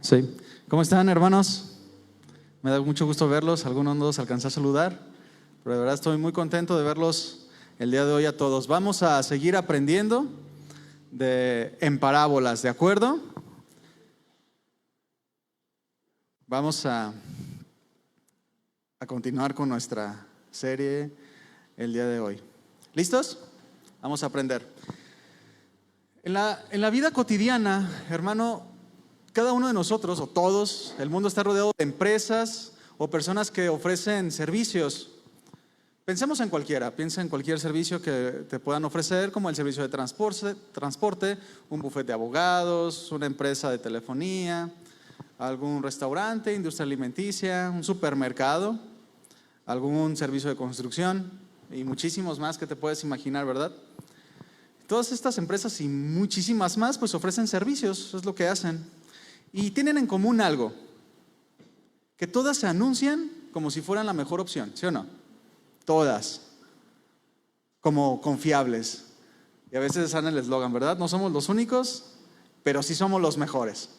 Sí. ¿Cómo están, hermanos? Me da mucho gusto verlos. Algunos no los alcancé a saludar, pero de verdad estoy muy contento de verlos el día de hoy a todos. Vamos a seguir aprendiendo en parábolas, ¿de acuerdo? Vamos a continuar con nuestra serie el día de hoy. ¿Listos? Vamos a aprender. En la vida cotidiana, hermano, cada uno de nosotros, o todos, el mundo está rodeado de empresas o personas que ofrecen servicios. Pensemos en cualquiera, piensa en cualquier servicio que te puedan ofrecer, como el servicio de transporte, un bufete de abogados, una empresa de telefonía, algún restaurante, industria alimenticia, un supermercado, algún servicio de construcción y muchísimos más que te puedes imaginar, ¿verdad? Todas estas empresas y muchísimas más pues ofrecen servicios, es lo que hacen. Y tienen en común algo, que todas se anuncian como si fueran la mejor opción, ¿sí o no? Todas, como confiables. Y a veces sale el eslogan, ¿verdad? No somos los únicos, pero sí somos los mejores.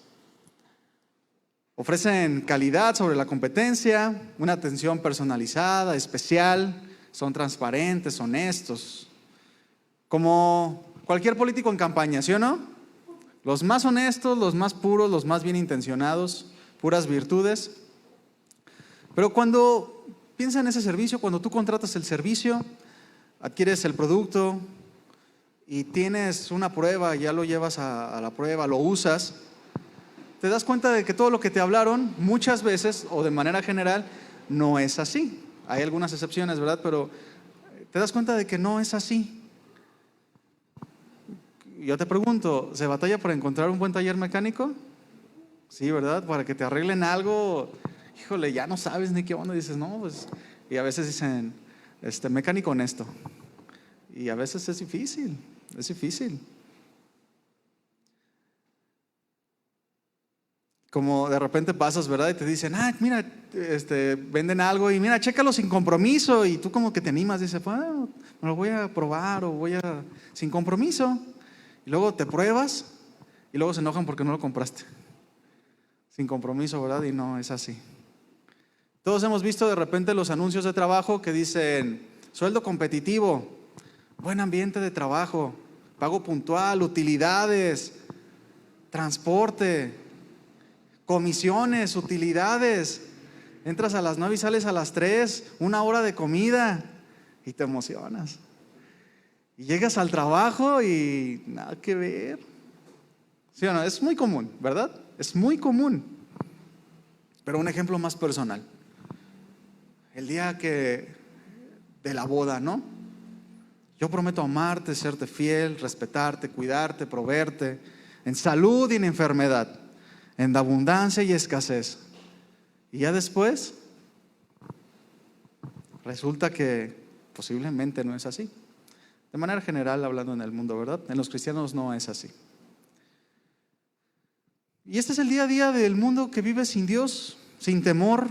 Ofrecen calidad sobre la competencia, una atención personalizada, especial, son transparentes, honestos. Como cualquier político en campaña, ¿sí o no? Los más honestos, los más puros, los más bien intencionados, puras virtudes. Pero cuando piensa en ese servicio, cuando tú contratas el servicio, adquieres el producto y tienes una prueba, ya lo llevas a la prueba, lo usas, te das cuenta de que todo lo que te hablaron muchas veces o de manera general no es así. Hay algunas excepciones, ¿verdad? Pero te das cuenta de que no es así. Yo te pregunto, ¿se batalla por encontrar un buen taller mecánico? Sí, ¿verdad? Para que te arreglen algo, híjole, ya no sabes ni qué onda. Dices, no, pues, y a veces dicen, mecánico honesto. Y a veces es difícil, es difícil. Como de repente pasas, ¿verdad? Y te dicen, mira, venden algo y mira, chécalo sin compromiso. Y tú como que te animas, dices, bueno, me lo voy a probar o sin compromiso. Y luego te pruebas y luego se enojan porque no lo compraste. Sin compromiso, ¿verdad? Y no es así. Todos hemos visto de repente los anuncios de trabajo que dicen, sueldo competitivo, buen ambiente de trabajo, pago puntual, utilidades, transporte, comisiones, utilidades. Entras a las 9 y sales a las 3, 1 hora de comida y te emocionas. Y llegas al trabajo y nada que ver. ¿Sí o no? Es muy común, ¿verdad? Es muy común. Pero un ejemplo más personal. El día de la boda, ¿no? Yo prometo amarte, serte fiel, respetarte, cuidarte, proveerte, en salud y en enfermedad, en abundancia y escasez. Y ya después, resulta que posiblemente no es así. De manera general, hablando en el mundo, ¿verdad? En los cristianos no es así. Y este es el día a día del mundo que vive sin Dios, sin temor.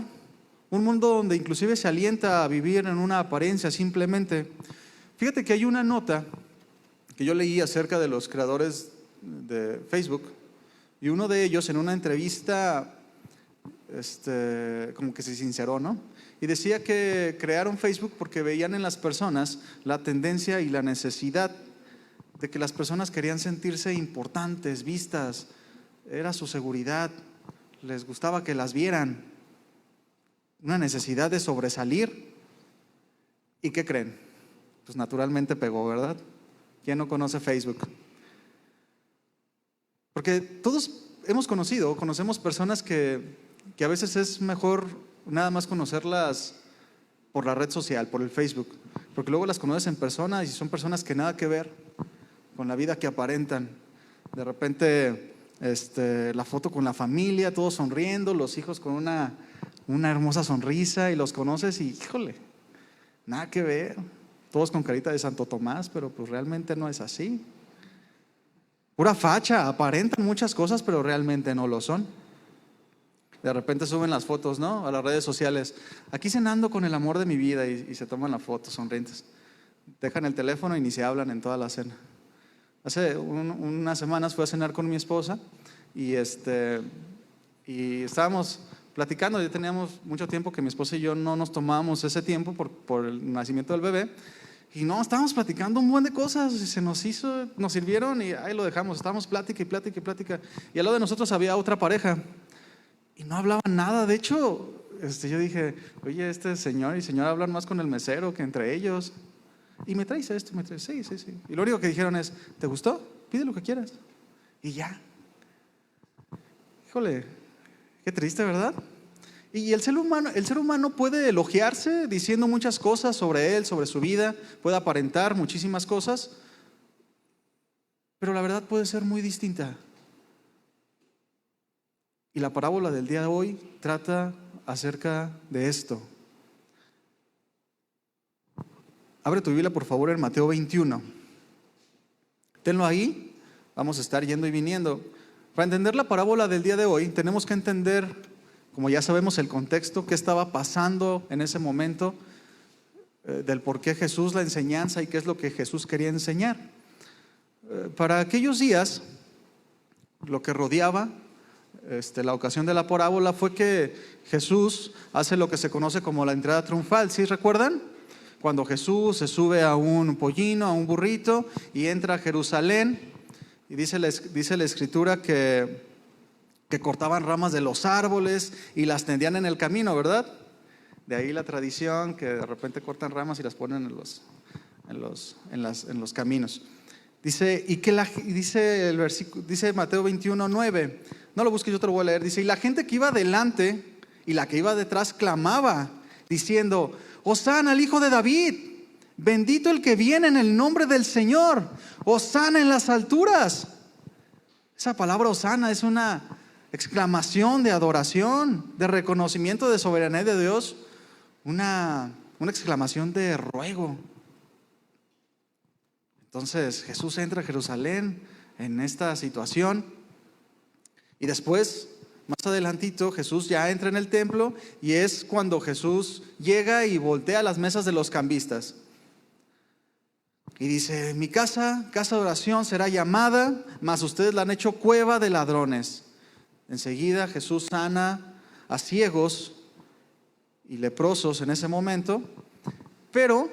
Un mundo donde inclusive se alienta a vivir en una apariencia simplemente. Fíjate que hay una nota que yo leí acerca de los creadores de Facebook. Y uno de ellos en una entrevista, como que se sinceró, ¿no? Y decía que crearon Facebook porque veían en las personas la tendencia y la necesidad de que las personas querían sentirse importantes, vistas, era su seguridad, les gustaba que las vieran, una necesidad de sobresalir. ¿Y qué creen? Pues naturalmente pegó, ¿verdad? ¿Quién no conoce Facebook? Porque todos conocemos personas que a veces es mejor nada más conocerlas por la red social, por el Facebook, porque luego las conoces en persona y son personas que nada que ver con la vida que aparentan. De repente la foto con la familia, todos sonriendo, los hijos con una hermosa sonrisa y los conoces y híjole, nada que ver, todos con carita de Santo Tomás, pero pues realmente no es así. Pura facha, aparentan muchas cosas, pero realmente no lo son. De repente suben las fotos, ¿no? A las redes sociales. Aquí cenando con el amor de mi vida y se toman la foto sonrientes. Dejan el teléfono y ni se hablan en toda la cena. Hace unas semanas fui a cenar con mi esposa y y estábamos platicando. Ya teníamos mucho tiempo que mi esposa y yo no nos tomábamos ese tiempo por el nacimiento del bebé. Y no, estábamos platicando un buen de cosas y se nos hizo, nos sirvieron y ahí lo dejamos. Estábamos plática y plática y plática. Y al lado de nosotros había otra pareja y no hablaban nada. De hecho, yo dije, oye, este señor y señora hablan más con el mesero que entre ellos. Y me traes esto, me traes, sí. Y lo único que dijeron es, ¿te gustó? Pide lo que quieras. Y ya. Híjole, qué triste, ¿verdad? Y el ser humano puede elogiarse diciendo muchas cosas sobre él, sobre su vida, puede aparentar muchísimas cosas, pero la verdad puede ser muy distinta. Y la parábola del día de hoy trata acerca de esto. Abre tu Biblia, por favor, en Mateo 21. Tenlo ahí, vamos a estar yendo y viniendo. Para entender la parábola del día de hoy, tenemos que entender, como ya sabemos, el contexto, qué estaba pasando en ese momento, del por qué Jesús, la enseñanza y qué es lo que Jesús quería enseñar. Para aquellos días, lo que rodeaba la ocasión de la parábola fue que Jesús hace lo que se conoce como la entrada triunfal. ¿Sí recuerdan? Cuando Jesús se sube a un pollino, a un burrito y entra a Jerusalén, y dice la Escritura que cortaban ramas de los árboles y las tendían en el camino, ¿verdad? De ahí la tradición que de repente cortan ramas y las ponen en los caminos. Dice, dice el versículo, dice Mateo 21:9, no lo busques, yo te lo voy a leer. Dice, y la gente que iba adelante y la que iba detrás clamaba, diciendo, Hosana al Hijo de David, bendito el que viene en el nombre del Señor, Hosana en las alturas. Esa palabra Hosana es una exclamación de adoración, de reconocimiento de soberanía de Dios, una exclamación de ruego. Entonces Jesús entra a Jerusalén en esta situación y después, más adelantito, Jesús ya entra en el templo y es cuando Jesús llega y voltea las mesas de los cambistas. Y dice, mi casa de oración será llamada, mas ustedes la han hecho cueva de ladrones. Enseguida Jesús sana a ciegos y leprosos en ese momento, pero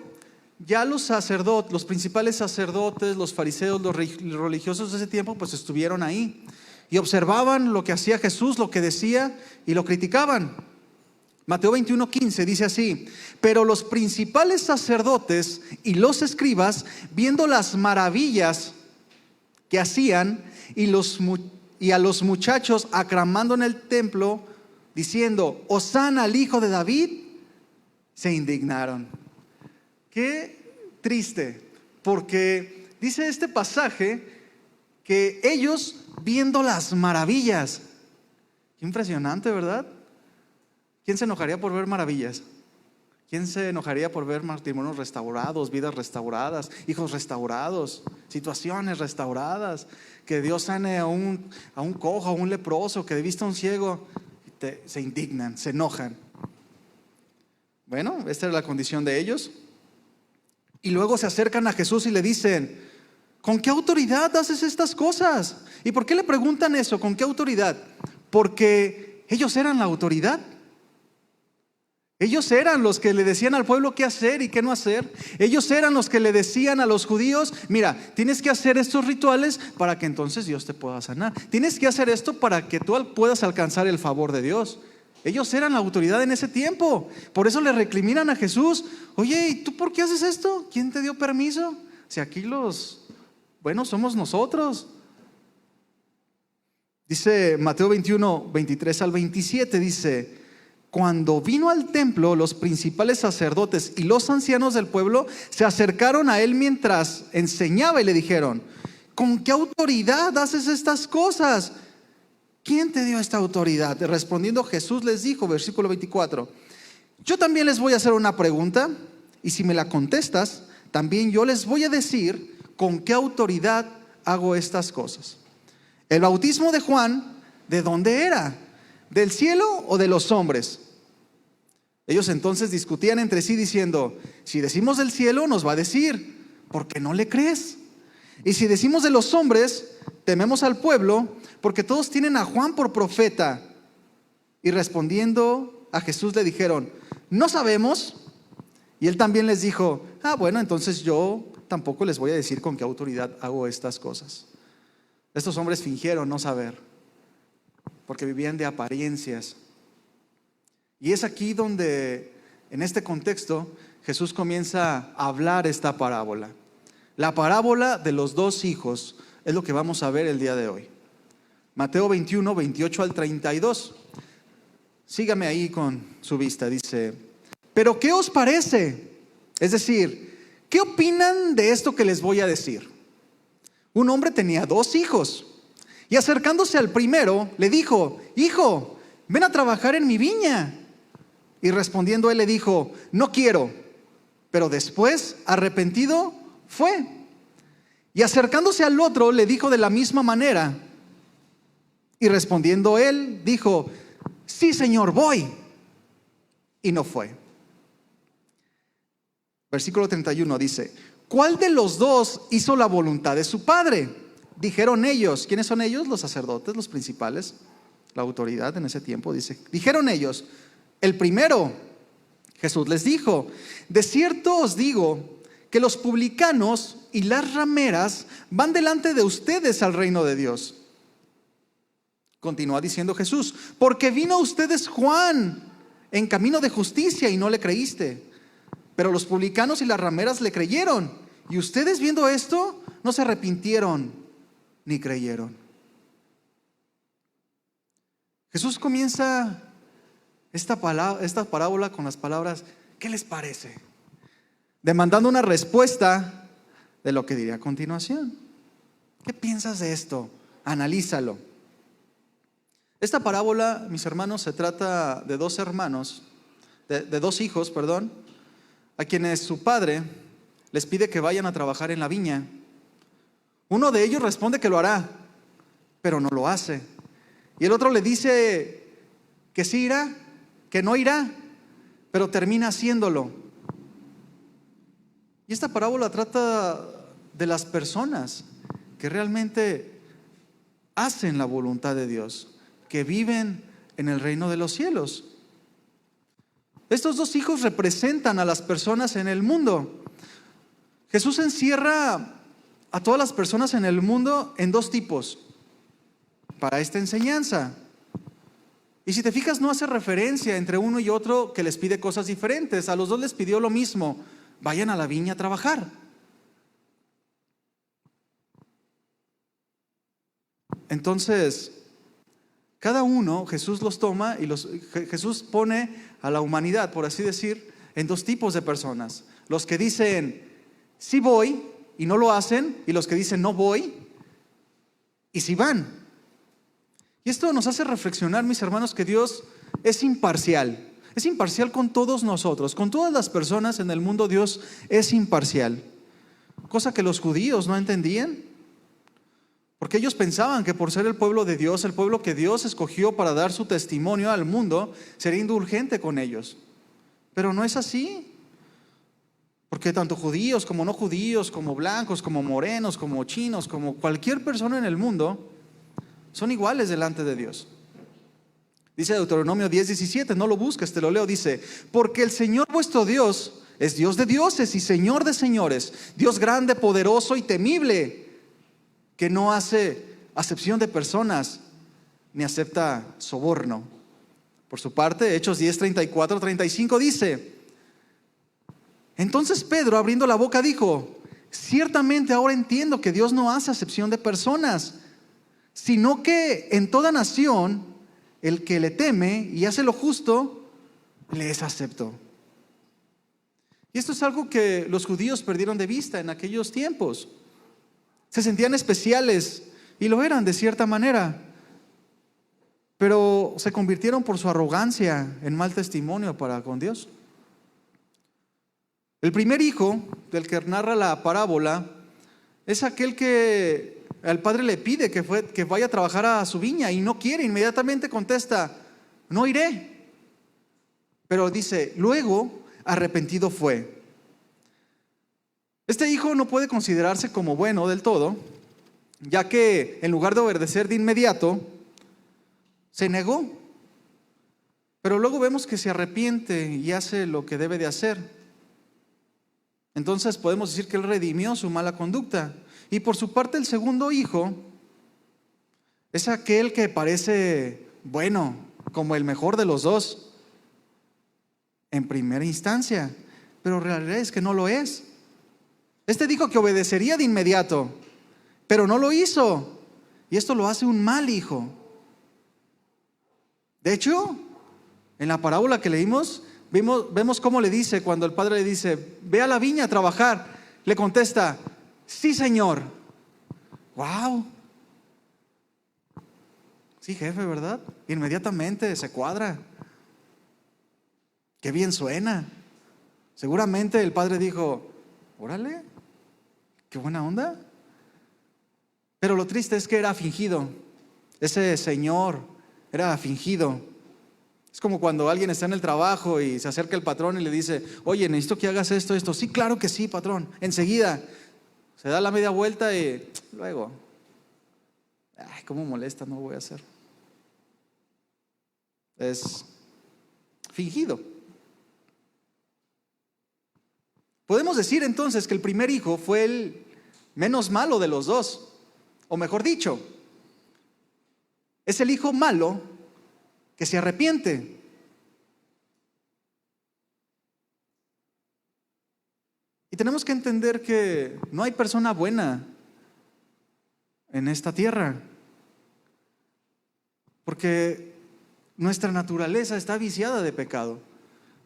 ya los sacerdotes, los principales sacerdotes, los fariseos, los religiosos de ese tiempo, pues estuvieron ahí y observaban lo que hacía Jesús, lo que decía, y lo criticaban. Mateo 21:15 dice así, pero los principales sacerdotes y los escribas, viendo las maravillas que hacían y a los muchachos aclamando en el templo, diciendo, Hosana al Hijo de David, se indignaron. Qué triste, porque dice este pasaje que ellos viendo las maravillas, qué impresionante, ¿verdad? ¿Quién se enojaría por ver maravillas? ¿Quién se enojaría por ver matrimonios restaurados, vidas restauradas, hijos restaurados, situaciones restauradas? Que Dios sane a un cojo, a un leproso, que vista a un ciego. Se indignan, se enojan. Bueno, esta era la condición de ellos. Y luego se acercan a Jesús y le dicen, ¿con qué autoridad haces estas cosas? ¿Y por qué le preguntan eso? ¿Con qué autoridad? Porque ellos eran la autoridad. Ellos eran los que le decían al pueblo qué hacer y qué no hacer. Ellos eran los que le decían a los judíos, mira, tienes que hacer estos rituales para que entonces Dios te pueda sanar. Tienes que hacer esto para que tú puedas alcanzar el favor de Dios. Ellos eran la autoridad en ese tiempo. Por eso le recriminan a Jesús, oye, ¿y tú por qué haces esto? ¿Quién te dio permiso? Si aquí somos nosotros. Dice Mateo 21:23-27, dice, cuando vino al templo, los principales sacerdotes y los ancianos del pueblo se acercaron a él mientras enseñaba y le dijeron, ¿con qué autoridad haces estas cosas? ¿Quién te dio esta autoridad? Respondiendo Jesús les dijo, versículo 24, yo también les voy a hacer una pregunta y si me la contestas, también yo les voy a decir con qué autoridad hago estas cosas. El bautismo de Juan, ¿de dónde era? ¿Del cielo o de los hombres? Ellos entonces discutían entre sí diciendo, si decimos del cielo nos va a decir, ¿por qué no le crees? Y si decimos de los hombres, tememos al pueblo, porque todos tienen a Juan por profeta. Y respondiendo a Jesús le dijeron: no sabemos. Y él también les dijo: bueno, entonces yo tampoco les voy a decir con qué autoridad hago estas cosas. Estos hombres fingieron no saber, porque vivían de apariencias. Y es aquí donde, en este contexto, Jesús comienza a hablar esta parábola. La parábola de los dos hijos es lo que vamos a ver el día de hoy. Mateo 21, 28 al 32. Sígame ahí con su vista. Dice: pero ¿qué os parece? Es decir, ¿qué opinan de esto que les voy a decir? Un hombre tenía 2 hijos, y acercándose al primero le dijo: hijo, ven a trabajar en mi viña. Y respondiendo él le dijo: no quiero. Pero después, arrepentido, fue. Y acercándose al otro le dijo de la misma manera. Y respondiendo él dijo: sí, Señor, voy. Y no fue. Versículo 31 dice: ¿cuál de los dos hizo la voluntad de su padre? Dijeron ellos. ¿Quiénes son ellos? Los sacerdotes, los principales, la autoridad en ese tiempo. Dijeron ellos: el primero. Jesús les dijo: de cierto os digo que los publicanos y las rameras van delante de ustedes al reino de Dios. Continúa diciendo Jesús: porque vino a ustedes Juan en camino de justicia y no le creíste, pero los publicanos y las rameras le creyeron. Y ustedes, viendo esto, no se arrepintieron ni creyeron. Jesús comienza esta parábola con las palabras: ¿qué les parece? Demandando una respuesta de lo que diría a continuación. ¿Qué piensas de esto? Analízalo. Esta parábola, mis hermanos, se trata de 2 hermanos, de 2 hijos, a quienes su padre les pide que vayan a trabajar en la viña. Uno de ellos responde que lo hará, pero no lo hace. Y el otro le dice que sí irá, que no irá, pero termina haciéndolo. Y esta parábola trata de las personas que realmente hacen la voluntad de Dios, que viven en el reino de los cielos. Estos 2 hijos representan a las personas en el mundo. Jesús encierra a todas las personas en el mundo en 2 tipos para esta enseñanza. Y si te fijas, no hace referencia entre uno y otro que les pide cosas diferentes. A los 2 les pidió lo mismo: vayan a la viña a trabajar. Entonces, cada uno, Jesús los toma y Jesús pone a la humanidad, por así decir, en 2 tipos de personas. Los que dicen sí voy y no lo hacen, y los que dicen no voy y sí van. Y esto nos hace reflexionar, mis hermanos, que Dios es imparcial. Es imparcial con todos nosotros, con todas las personas en el mundo. Dios es imparcial, cosa que los judíos no entendían. Porque ellos pensaban que por ser el pueblo de Dios, el pueblo que Dios escogió para dar su testimonio al mundo, sería indulgente con ellos. Pero no es así. Porque tanto judíos como no judíos, como blancos, como morenos, como chinos, como cualquier persona en el mundo, son iguales delante de Dios. Dice Deuteronomio 10:17, no lo busques, te lo leo, dice: porque el Señor vuestro Dios es Dios de dioses y Señor de señores, Dios grande, poderoso y temible, que no hace acepción de personas, ni acepta soborno. Por su parte, Hechos 10:34-35 dice: entonces Pedro, abriendo la boca, dijo: ciertamente ahora entiendo que Dios no hace acepción de personas, sino que en toda nación el que le teme y hace lo justo, le es acepto. Y esto es algo que los judíos perdieron de vista en aquellos tiempos. Se sentían especiales, y lo eran de cierta manera, pero se convirtieron por su arrogancia en mal testimonio para con Dios. El primer hijo del que narra la parábola es aquel que al padre le pide que vaya a trabajar a su viña y no quiere. Inmediatamente contesta: no iré. Pero dice: luego arrepentido fue. Este hijo no puede considerarse como bueno del todo, ya que en lugar de obedecer de inmediato, se negó. Pero luego vemos que se arrepiente y hace lo que debe de hacer. Entonces podemos decir que él redimió su mala conducta. Y por su parte el segundo hijo es aquel que parece bueno, como el mejor de los dos en primera instancia, pero la realidad es que no lo es. Este dijo que obedecería de inmediato, pero no lo hizo, y esto lo hace un mal hijo. De hecho, en la parábola que leímos, vemos cómo le dice, cuando el padre le dice, ve a la viña a trabajar, le contesta, sí, señor. Wow. Sí, jefe, ¿verdad? Inmediatamente se cuadra. Qué bien suena. Seguramente el padre dijo, órale, qué buena onda. Pero lo triste es que era fingido. Ese señor era fingido. Es como cuando alguien está en el trabajo y se acerca el patrón y le dice, oye, necesito que hagas esto, esto. Sí, claro que sí, patrón. Enseguida se da la media vuelta y luego, ay, cómo molesta, no lo voy a hacer. Es fingido. Podemos decir entonces que el primer hijo fue el menos malo de los dos, o mejor dicho, es el hijo malo que se arrepiente. Y tenemos que entender que no hay persona buena en esta tierra, porque nuestra naturaleza está viciada de pecado.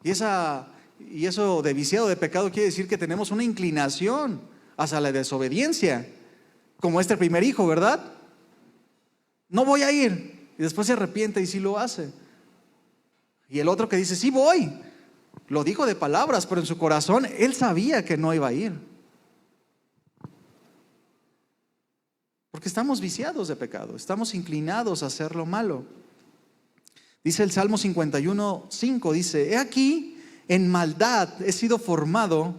Y eso de viciado de pecado quiere decir que tenemos una inclinación hacia la desobediencia, como este primer hijo, ¿verdad? No voy a ir, y después se arrepiente y sí lo hace. Y el otro que dice, sí voy, lo dijo de palabras, pero en su corazón él sabía que no iba a ir. Porque estamos viciados de pecado, estamos inclinados a hacer lo malo. Dice el Salmo 51:5, dice, he aquí, en maldad he sido formado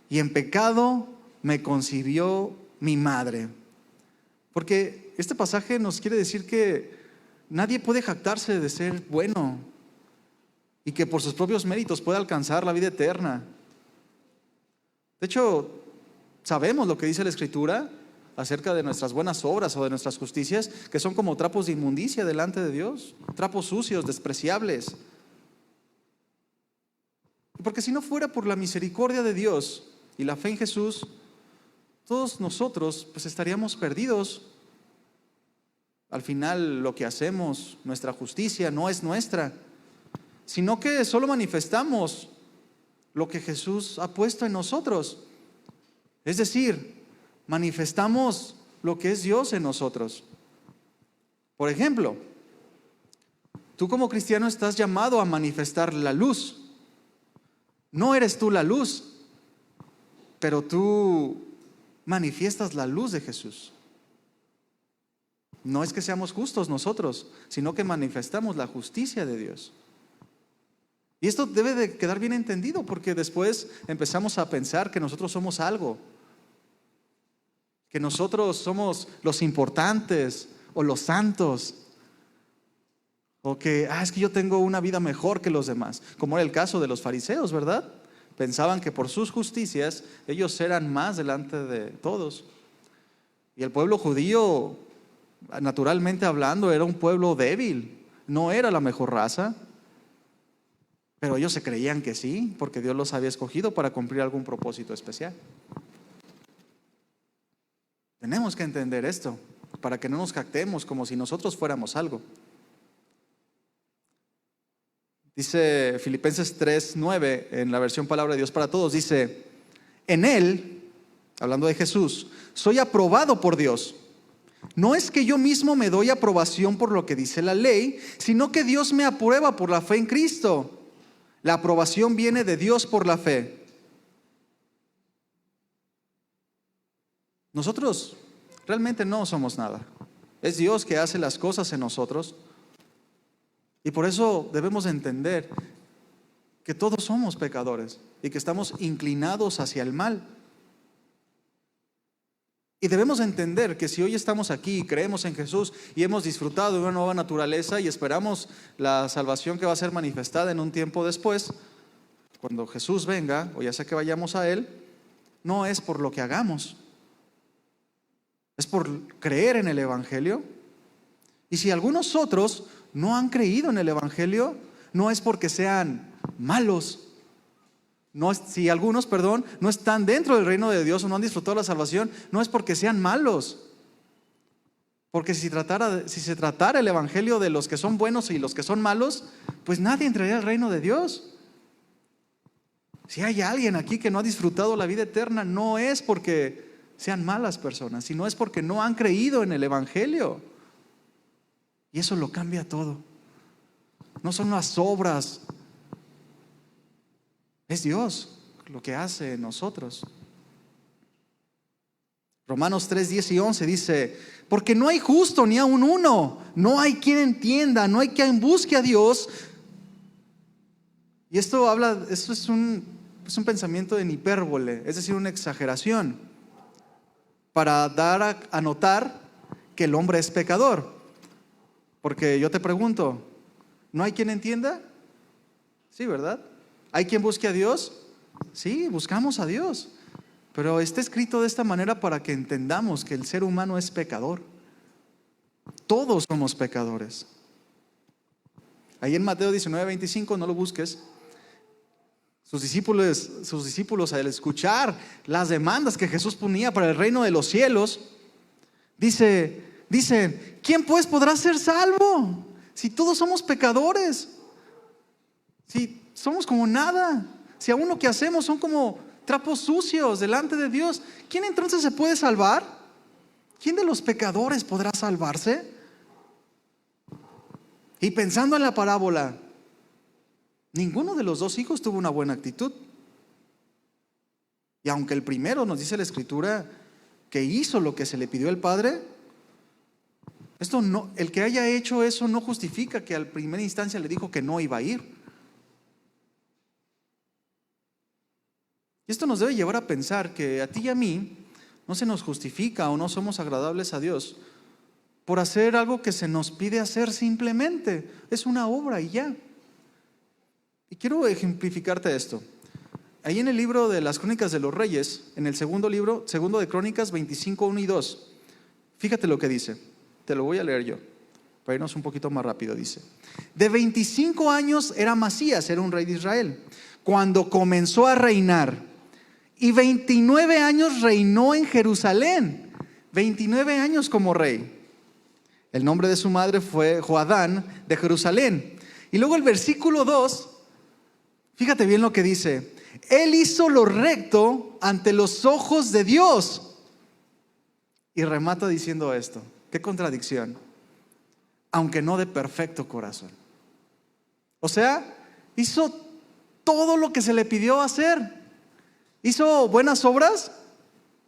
y en pecado me concibió mi madre. Porque este pasaje nos quiere decir que nadie puede jactarse de ser bueno y que por sus propios méritos puede alcanzar la vida eterna. De hecho, sabemos lo que dice la Escritura acerca de nuestras buenas obras o de nuestras justicias, que son como trapos de inmundicia delante de Dios, trapos sucios, despreciables. Porque si no fuera por la misericordia de Dios y la fe en Jesús, todos nosotros pues estaríamos perdidos. Al final lo que hacemos, nuestra justicia no es nuestra, sino que solo manifestamos lo que Jesús ha puesto en nosotros. Es decir, manifestamos lo que es Dios en nosotros. Por ejemplo, tú como cristiano estás llamado a manifestar la luz. No eres tú la luz, pero tú manifiestas la luz de Jesús. No es que seamos justos nosotros, sino que manifestamos la justicia de Dios. Y esto debe de quedar bien entendido, porque después empezamos a pensar que nosotros somos algo, que nosotros somos los importantes o los santos, o que es que yo tengo una vida mejor que los demás, como era el caso de los fariseos, ¿verdad? Pensaban que por sus justicias ellos eran más delante de todos. Y el pueblo judío, naturalmente hablando, era un pueblo débil, no era la mejor raza, pero ellos se creían que sí, porque Dios los había escogido para cumplir algún propósito especial. Tenemos que entender esto, para que no nos jactemos como si nosotros fuéramos algo. Dice Filipenses 3:9 en la versión Palabra de Dios para Todos, dice, en Él, hablando de Jesús, soy aprobado por Dios. No es que yo mismo me doy aprobación por lo que dice la ley, sino que Dios me aprueba por la fe en Cristo. La aprobación viene de Dios por la fe. Nosotros realmente no somos nada. Es Dios que hace las cosas en nosotros. Y por eso debemos entender que todos somos pecadores y que estamos inclinados hacia el mal. Y debemos entender que si hoy estamos aquí y creemos en Jesús y hemos disfrutado de una nueva naturaleza y esperamos la salvación que va a ser manifestada en un tiempo después, cuando Jesús venga, o ya sea que vayamos a Él, no es por lo que hagamos, es por creer en el Evangelio. Y si algunos otros no han creído en el Evangelio, no es porque sean malos. Si algunos, no están dentro del reino de Dios o no han disfrutado la salvación, no es porque sean malos. Porque si se tratara el Evangelio de los que son buenos y los que son malos, pues nadie entraría al reino de Dios. Si hay alguien aquí que no ha disfrutado la vida eterna, no es porque sean malas personas, sino es porque no han creído en el Evangelio. Y eso lo cambia todo. No son las obras, es Dios lo que hace en nosotros. Romanos 3, 10 y 11 dice: porque no hay justo ni aun uno, no hay quien entienda, no hay quien busque a Dios. Y esto es un pensamiento en hipérbole, es decir, una exageración, para dar a notar que el hombre es pecador. Porque yo te pregunto, ¿no hay quien entienda? Sí, ¿verdad? ¿Hay quien busque a Dios? Sí, buscamos a Dios. Pero está escrito de esta manera para que entendamos que el ser humano es pecador. Todos somos pecadores. Ahí en Mateo 19, 25, no lo busques. Sus discípulos al escuchar las demandas que Jesús ponía para el reino de los cielos, dicen: ¿quién pues podrá ser salvo? Si todos somos pecadores, si somos como nada, si aún lo que hacemos son como trapos sucios delante de Dios, ¿quién entonces se puede salvar? ¿Quién de los pecadores podrá salvarse? Y pensando en la parábola, ninguno de los dos hijos tuvo una buena actitud. Y aunque el primero, nos dice la Escritura, que hizo lo que se le pidió el Padre, el que haya hecho eso no justifica que a primera instancia le dijo que no iba a ir. Y esto nos debe llevar a pensar que a ti y a mí no se nos justifica o no somos agradables a Dios por hacer algo que se nos pide hacer simplemente. Es una obra y ya. Y quiero ejemplificarte esto. Ahí en el libro de las Crónicas de los Reyes, en el segundo de Crónicas 25, 1 y 2, fíjate lo que dice. Te lo voy a leer yo, para irnos un poquito más rápido. Dice: de 25 años era Amasías, era un rey de Israel, cuando comenzó a reinar. Y 29 años reinó en Jerusalén. 29 años como rey. El nombre de su madre fue Joadán de Jerusalén. Y luego el versículo 2, fíjate bien lo que dice: él hizo lo recto ante los ojos de Dios. Y remata diciendo esto. Qué contradicción. Aunque no de perfecto corazón. O sea, hizo todo lo que se le pidió hacer. ¿Hizo buenas obras?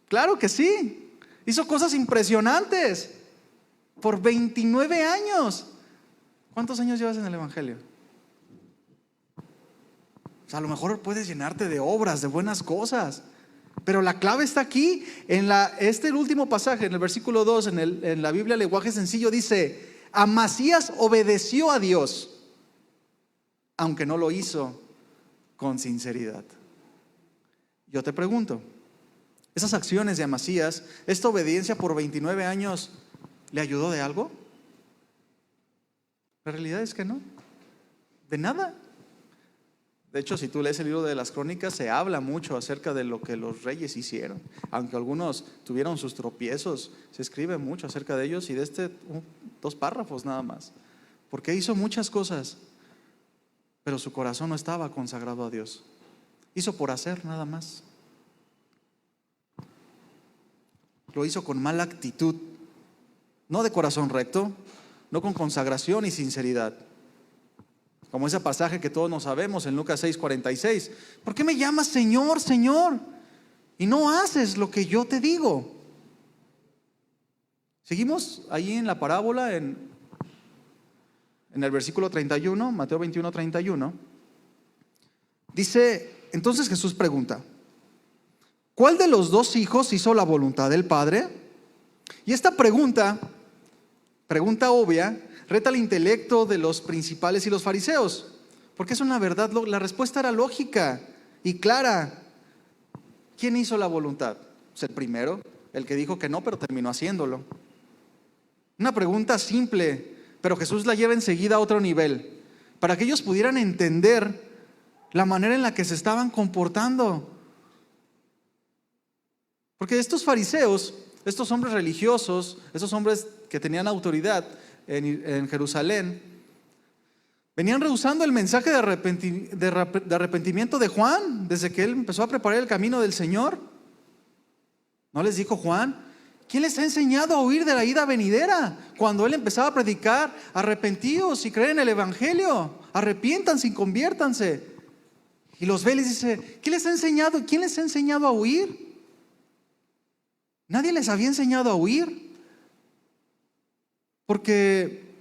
Claro que sí. Hizo cosas impresionantes por 29 años. ¿Cuántos años llevas en el Evangelio? O sea, a lo mejor puedes llenarte de obras, de buenas cosas, pero la clave está aquí, en el último pasaje, en el versículo 2, en la Biblia lenguaje sencillo, dice: Amasías obedeció a Dios, aunque no lo hizo con sinceridad. Yo te pregunto, ¿esas acciones de Amasías, esta obediencia por 29 años, le ayudó de algo? La realidad es que no, de nada. De hecho, si tú lees el libro de las Crónicas, se habla mucho acerca de lo que los reyes hicieron. Aunque algunos tuvieron sus tropiezos, se escribe mucho acerca de ellos, y de 2 párrafos nada más. Porque hizo muchas cosas, pero su corazón no estaba consagrado a Dios. Hizo por hacer nada más. Lo hizo con mala actitud, no de corazón recto, no con consagración y sinceridad. Como ese pasaje que todos nos sabemos en Lucas 6:46. ¿Por qué me llamas Señor, Señor, y no haces lo que yo te digo? Seguimos ahí en la parábola, en el versículo 31, Mateo 21, 31. Dice: entonces Jesús pregunta: ¿cuál de los 2 hijos hizo la voluntad del Padre? Y esta pregunta obvia, reta el intelecto de los principales y los fariseos, porque es una verdad, la respuesta era lógica y clara. ¿Quién hizo la voluntad? Pues el primero, el que dijo que no, pero terminó haciéndolo. Una pregunta simple, pero Jesús la lleva enseguida a otro nivel, para que ellos pudieran entender la manera en la que se estaban comportando. Porque estos fariseos, estos hombres religiosos, estos hombres que tenían autoridad en Jerusalén, venían rehusando el mensaje de arrepentimiento de Juan, desde que él empezó a preparar el camino del Señor. ¿No les dijo Juan? ¿Quién les ha enseñado a huir de la ira venidera? Cuando él empezaba a predicar, arrepentíos y creen en el Evangelio, arrepiéntanse y conviértanse. Y los ve y les dice, ¿quién les ha enseñado? ¿Quién les ha enseñado a huir? Nadie les había enseñado a huir, porque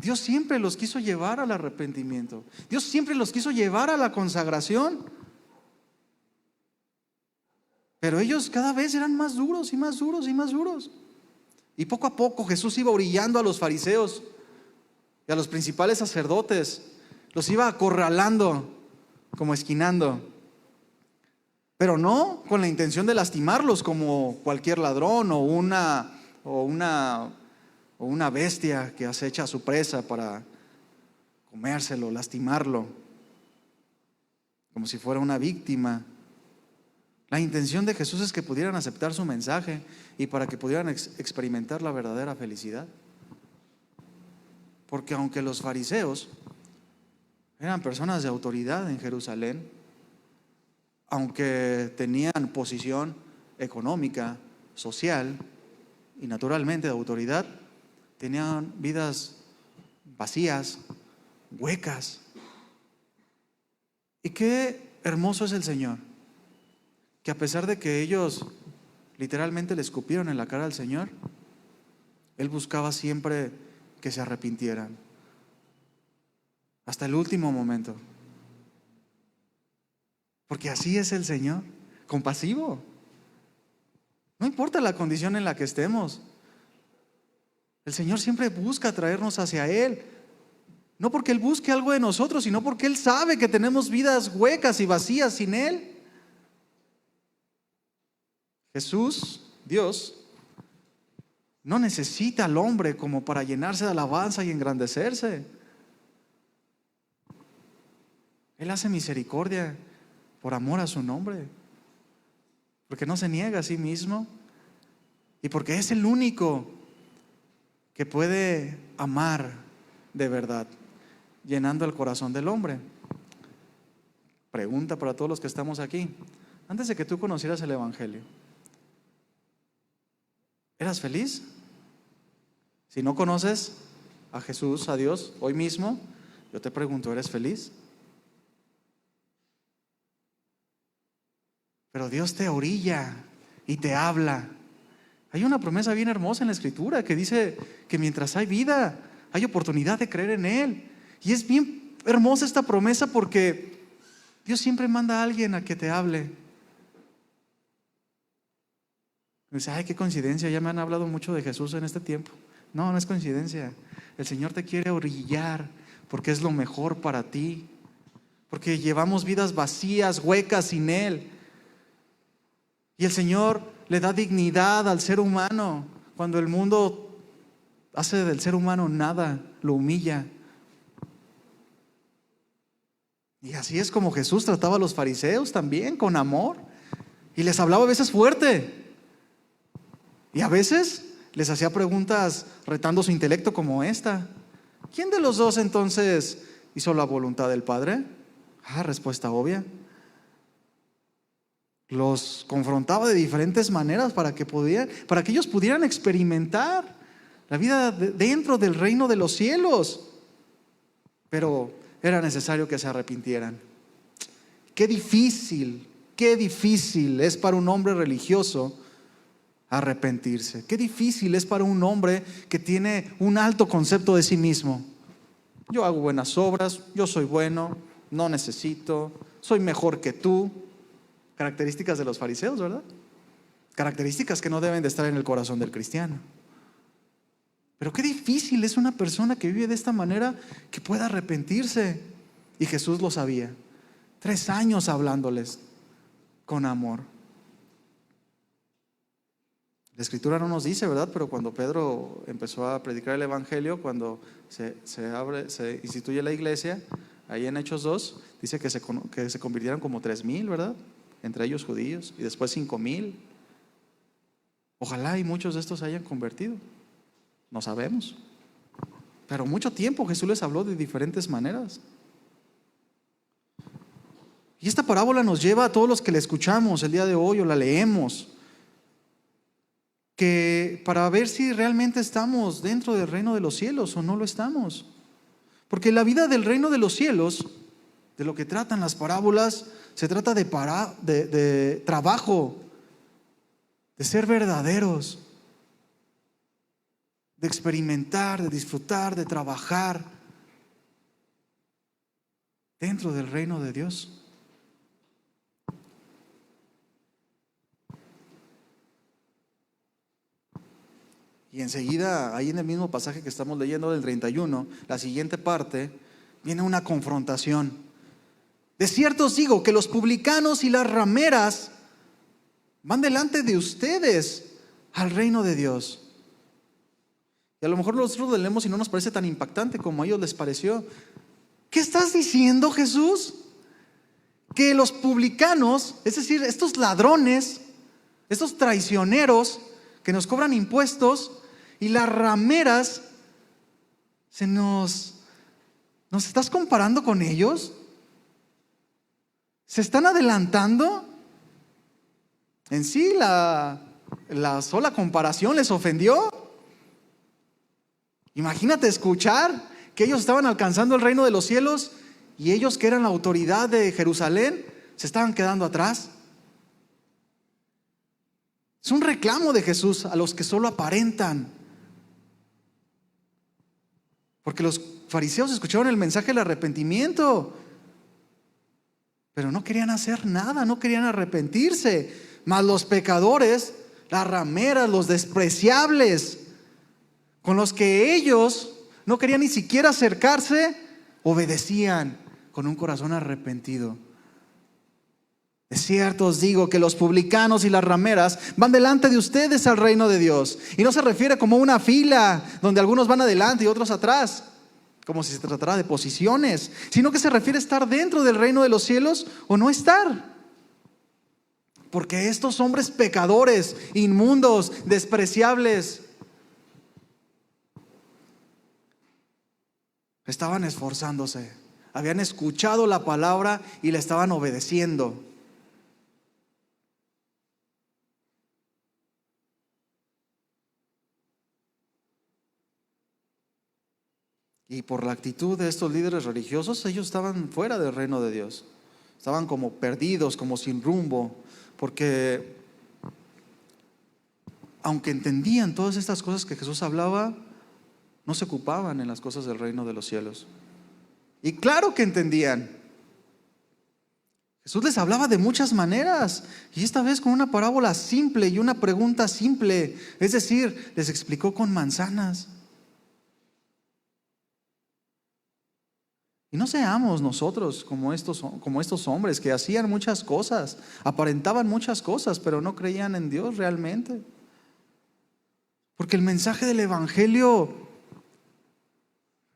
Dios siempre los quiso llevar al arrepentimiento. Dios siempre los quiso llevar a la consagración. Pero ellos cada vez eran más duros y más duros y más duros. Y poco a poco Jesús iba orillando a los fariseos y a los principales sacerdotes. Los iba acorralando, como esquinando. Pero no con la intención de lastimarlos como cualquier ladrón o una bestia que acecha a su presa para comérselo, lastimarlo, como si fuera una víctima. La intención de Jesús es que pudieran aceptar su mensaje y para que pudieran experimentar la verdadera felicidad. Porque aunque los fariseos eran personas de autoridad en Jerusalén, aunque tenían posición económica, social y naturalmente de autoridad, tenían vidas vacías, huecas. Y qué hermoso es el Señor, que a pesar de que ellos literalmente le escupieron en la cara al Señor, Él buscaba siempre que se arrepintieran, hasta el último momento. Porque así es el Señor, compasivo. No importa la condición en la que estemos, el Señor siempre busca traernos hacia Él. No porque Él busque algo de nosotros, sino porque Él sabe que tenemos vidas huecas y vacías sin Él. Jesús, Dios, no necesita al hombre como para llenarse de alabanza y engrandecerse. Él hace misericordia por amor a su nombre, porque no se niega a sí mismo y porque es el único que puede amar de verdad, llenando el corazón del hombre. Pregunta para todos los que estamos aquí: antes de que tú conocieras el Evangelio, ¿eras feliz? Si no conoces a Jesús, a Dios, hoy mismo, yo te pregunto, ¿eres feliz? Pero Dios te orilla y te habla. Hay una promesa bien hermosa en la Escritura que dice que mientras hay vida, hay oportunidad de creer en Él. Y es bien hermosa esta promesa porque Dios siempre manda a alguien a que te hable. Dice, ay, qué coincidencia, ya me han hablado mucho de Jesús en este tiempo. No, no es coincidencia. El Señor te quiere orillar porque es lo mejor para ti. Porque llevamos vidas vacías, huecas sin Él. Y el Señor le da dignidad al ser humano. Cuando el mundo hace del ser humano nada, lo humilla. Y así es como Jesús trataba a los fariseos también, con amor. Y les hablaba a veces fuerte. Y a veces les hacía preguntas retando su intelecto como esta: ¿quién de los dos entonces hizo la voluntad del Padre? Respuesta obvia. Los confrontaba de diferentes maneras para que ellos pudieran experimentar la vida dentro del reino de los cielos. Pero era necesario que se arrepintieran. Qué difícil es para un hombre religioso arrepentirse. Qué difícil es para un hombre que tiene un alto concepto de sí mismo. Yo hago buenas obras, yo soy bueno, no necesito, soy mejor que tú. Características de los fariseos, ¿verdad? Características que no deben de estar en el corazón del cristiano. Pero qué difícil es una persona que vive de esta manera que pueda arrepentirse. Y Jesús lo sabía. 3 años hablándoles con amor. La Escritura no nos dice, ¿verdad? Pero cuando Pedro empezó a predicar el Evangelio, cuando se instituye la iglesia, ahí en Hechos 2, dice que se convirtieron como 3,000, ¿verdad? Entre ellos judíos, y después 5,000. Ojalá y muchos de estos se hayan convertido. No sabemos. Pero mucho tiempo Jesús les habló de diferentes maneras. Y esta parábola nos lleva a todos los que la escuchamos el día de hoy o la leemos, que para ver si realmente estamos dentro del reino de los cielos o no lo estamos. Porque la vida del reino de los cielos, de lo que tratan las parábolas, se trata de trabajo, de ser verdaderos, de experimentar, de disfrutar, de trabajar dentro del reino de Dios. Y enseguida, ahí en el mismo pasaje que estamos leyendo del 31, la siguiente parte, viene una confrontación. De cierto os digo que los publicanos y las rameras van delante de ustedes al reino de Dios. Y a lo mejor nosotros lo leemos y no nos parece tan impactante como a ellos les pareció. ¿Qué estás diciendo, Jesús? Que los publicanos, es decir, estos ladrones, estos traicioneros que nos cobran impuestos, y las rameras, ¿nos estás comparando con ellos? ¿Se están adelantando? En sí, la sola comparación les ofendió. Imagínate escuchar que ellos estaban alcanzando el reino de los cielos y ellos, que eran la autoridad de Jerusalén, se estaban quedando atrás. Es un reclamo de Jesús a los que solo aparentan. Porque los fariseos escucharon el mensaje del arrepentimiento, pero no querían hacer nada, no querían arrepentirse. Mas los pecadores, las rameras, los despreciables, con los que ellos no querían ni siquiera acercarse, obedecían con un corazón arrepentido. De cierto os digo que los publicanos y las rameras van delante de ustedes al reino de Dios. Y no se refiere como una fila donde algunos van adelante y otros atrás, como si se tratara de posiciones, sino que se refiere a estar dentro del reino de los cielos o no estar. Porque estos hombres pecadores, inmundos, despreciables, estaban esforzándose, habían escuchado la palabra y la estaban obedeciendo. Y por la actitud de estos líderes religiosos, ellos estaban fuera del reino de Dios. Estaban como perdidos, como sin rumbo, porque aunque entendían todas estas cosas que Jesús hablaba, no se ocupaban en las cosas del reino de los cielos. Y claro que entendían. Jesús les hablaba de muchas maneras, y esta vez con una parábola simple y una pregunta simple. Es decir, les explicó con manzanas. Y no seamos nosotros como estos hombres que hacían muchas cosas, aparentaban muchas cosas, pero no creían en Dios realmente. Porque el mensaje del Evangelio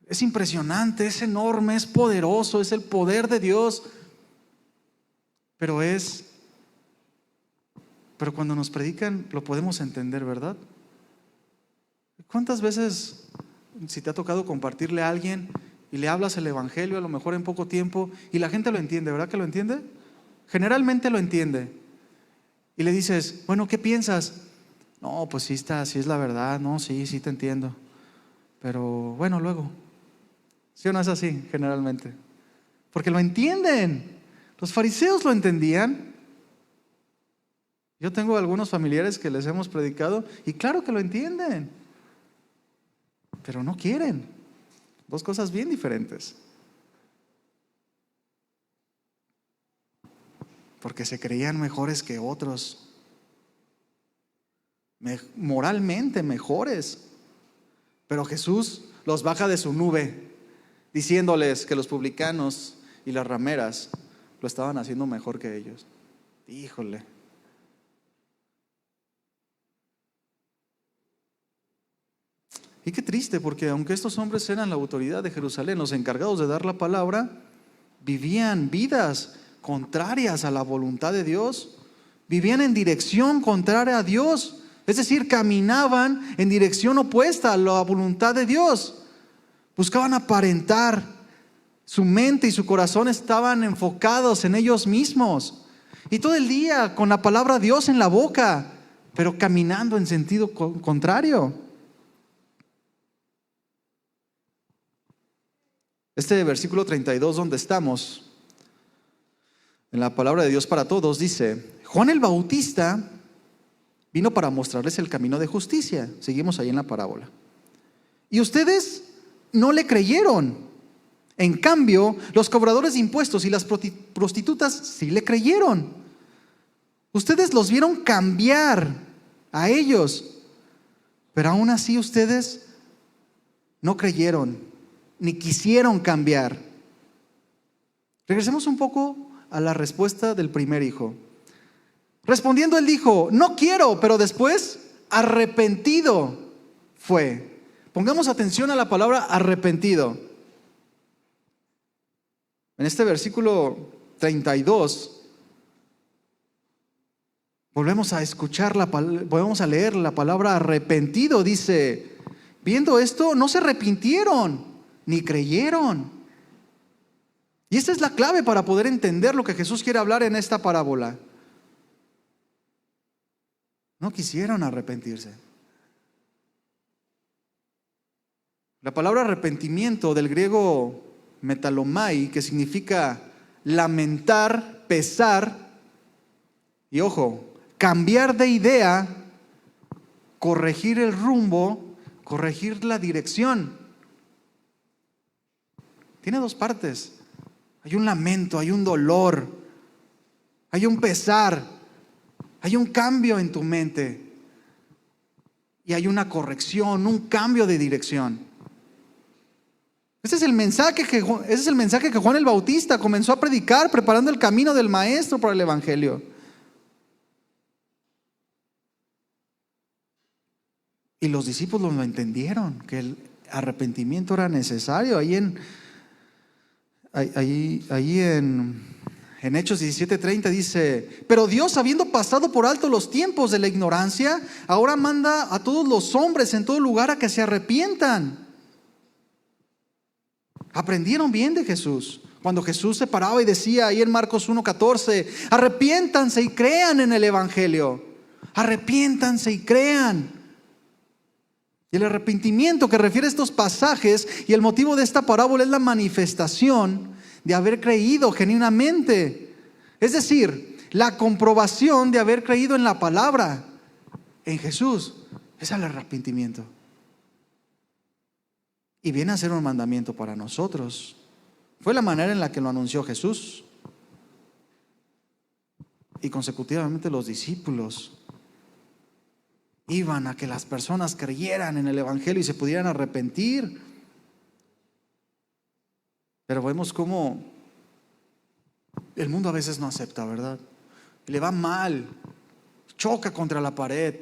es impresionante, es enorme, es poderoso, es el poder de Dios. Pero cuando nos predican lo podemos entender, ¿verdad? ¿Cuántas veces, si te ha tocado compartirle a alguien y le hablas el Evangelio a lo mejor en poco tiempo y la gente lo entiende, ¿verdad que lo entiende? Generalmente lo entiende. Y le dices, bueno, ¿qué piensas? No, pues sí es la verdad, no, sí te entiendo. Pero bueno, luego. ¿Sí o no es así generalmente? Porque lo entienden. Los fariseos lo entendían. Yo tengo algunos familiares que les hemos predicado y claro que lo entienden, pero no quieren. Dos cosas bien diferentes. Porque se creían mejores que otros. moralmente mejores. Pero Jesús los baja de su nube, diciéndoles que los publicanos y las rameras lo estaban haciendo mejor que ellos. Híjole. Y qué triste, porque aunque estos hombres eran la autoridad de Jerusalén, los encargados de dar la palabra, vivían vidas contrarias a la voluntad de Dios, vivían en dirección contraria a Dios, es decir, caminaban en dirección opuesta a la voluntad de Dios, buscaban aparentar, su mente y su corazón estaban enfocados en ellos mismos, y todo el día con la palabra de Dios en la boca, pero caminando en sentido contrario. Este versículo 32 donde estamos, en la palabra de Dios para todos, dice: Juan el Bautista vino para mostrarles el camino de justicia. Seguimos ahí en la parábola. Y ustedes no le creyeron. En cambio, los cobradores de impuestos y las prostitutas sí le creyeron. Ustedes los vieron cambiar a ellos, pero aún así ustedes no creyeron, ni quisieron cambiar. Regresemos un poco a la respuesta del primer hijo. Respondiendo él dijo: no quiero, pero después arrepentido fue. Pongamos atención a la palabra arrepentido. En este versículo 32 volvemos a escuchar volvemos a leer la palabra arrepentido. Dice: viendo esto no se arrepintieron ni creyeron. Y esta es la clave para poder entender lo que Jesús quiere hablar en esta parábola. No quisieron arrepentirse. La palabra arrepentimiento, del griego metalomai, que significa lamentar, pesar, y ojo, cambiar de idea, corregir el rumbo, corregir la dirección. Tiene dos partes. Hay un lamento, hay un dolor, hay un pesar, hay un cambio en tu mente y hay una corrección, un cambio de dirección. Ese es el mensaje que Juan el Bautista comenzó a predicar, preparando el camino del Maestro para el Evangelio. Y los discípulos lo entendieron, que el arrepentimiento era necesario. Ahí en Hechos 17:30 dice: pero Dios, habiendo pasado por alto los tiempos de la ignorancia, ahora manda a todos los hombres en todo lugar a que se arrepientan. Aprendieron bien de Jesús. Cuando Jesús se paraba y decía ahí en Marcos 1:14: arrepiéntanse y crean en el Evangelio. Arrepiéntanse y crean. Y el arrepentimiento que refiere a estos pasajes y el motivo de esta parábola es la manifestación de haber creído genuinamente. Es decir, la comprobación de haber creído en la palabra, en Jesús. Es el arrepentimiento. Y viene a ser un mandamiento para nosotros. Fue la manera en la que lo anunció Jesús. Y consecutivamente los discípulos iban a que las personas creyeran en el Evangelio y se pudieran arrepentir. Pero vemos cómo el mundo a veces no acepta, ¿verdad? Le va mal, choca contra la pared,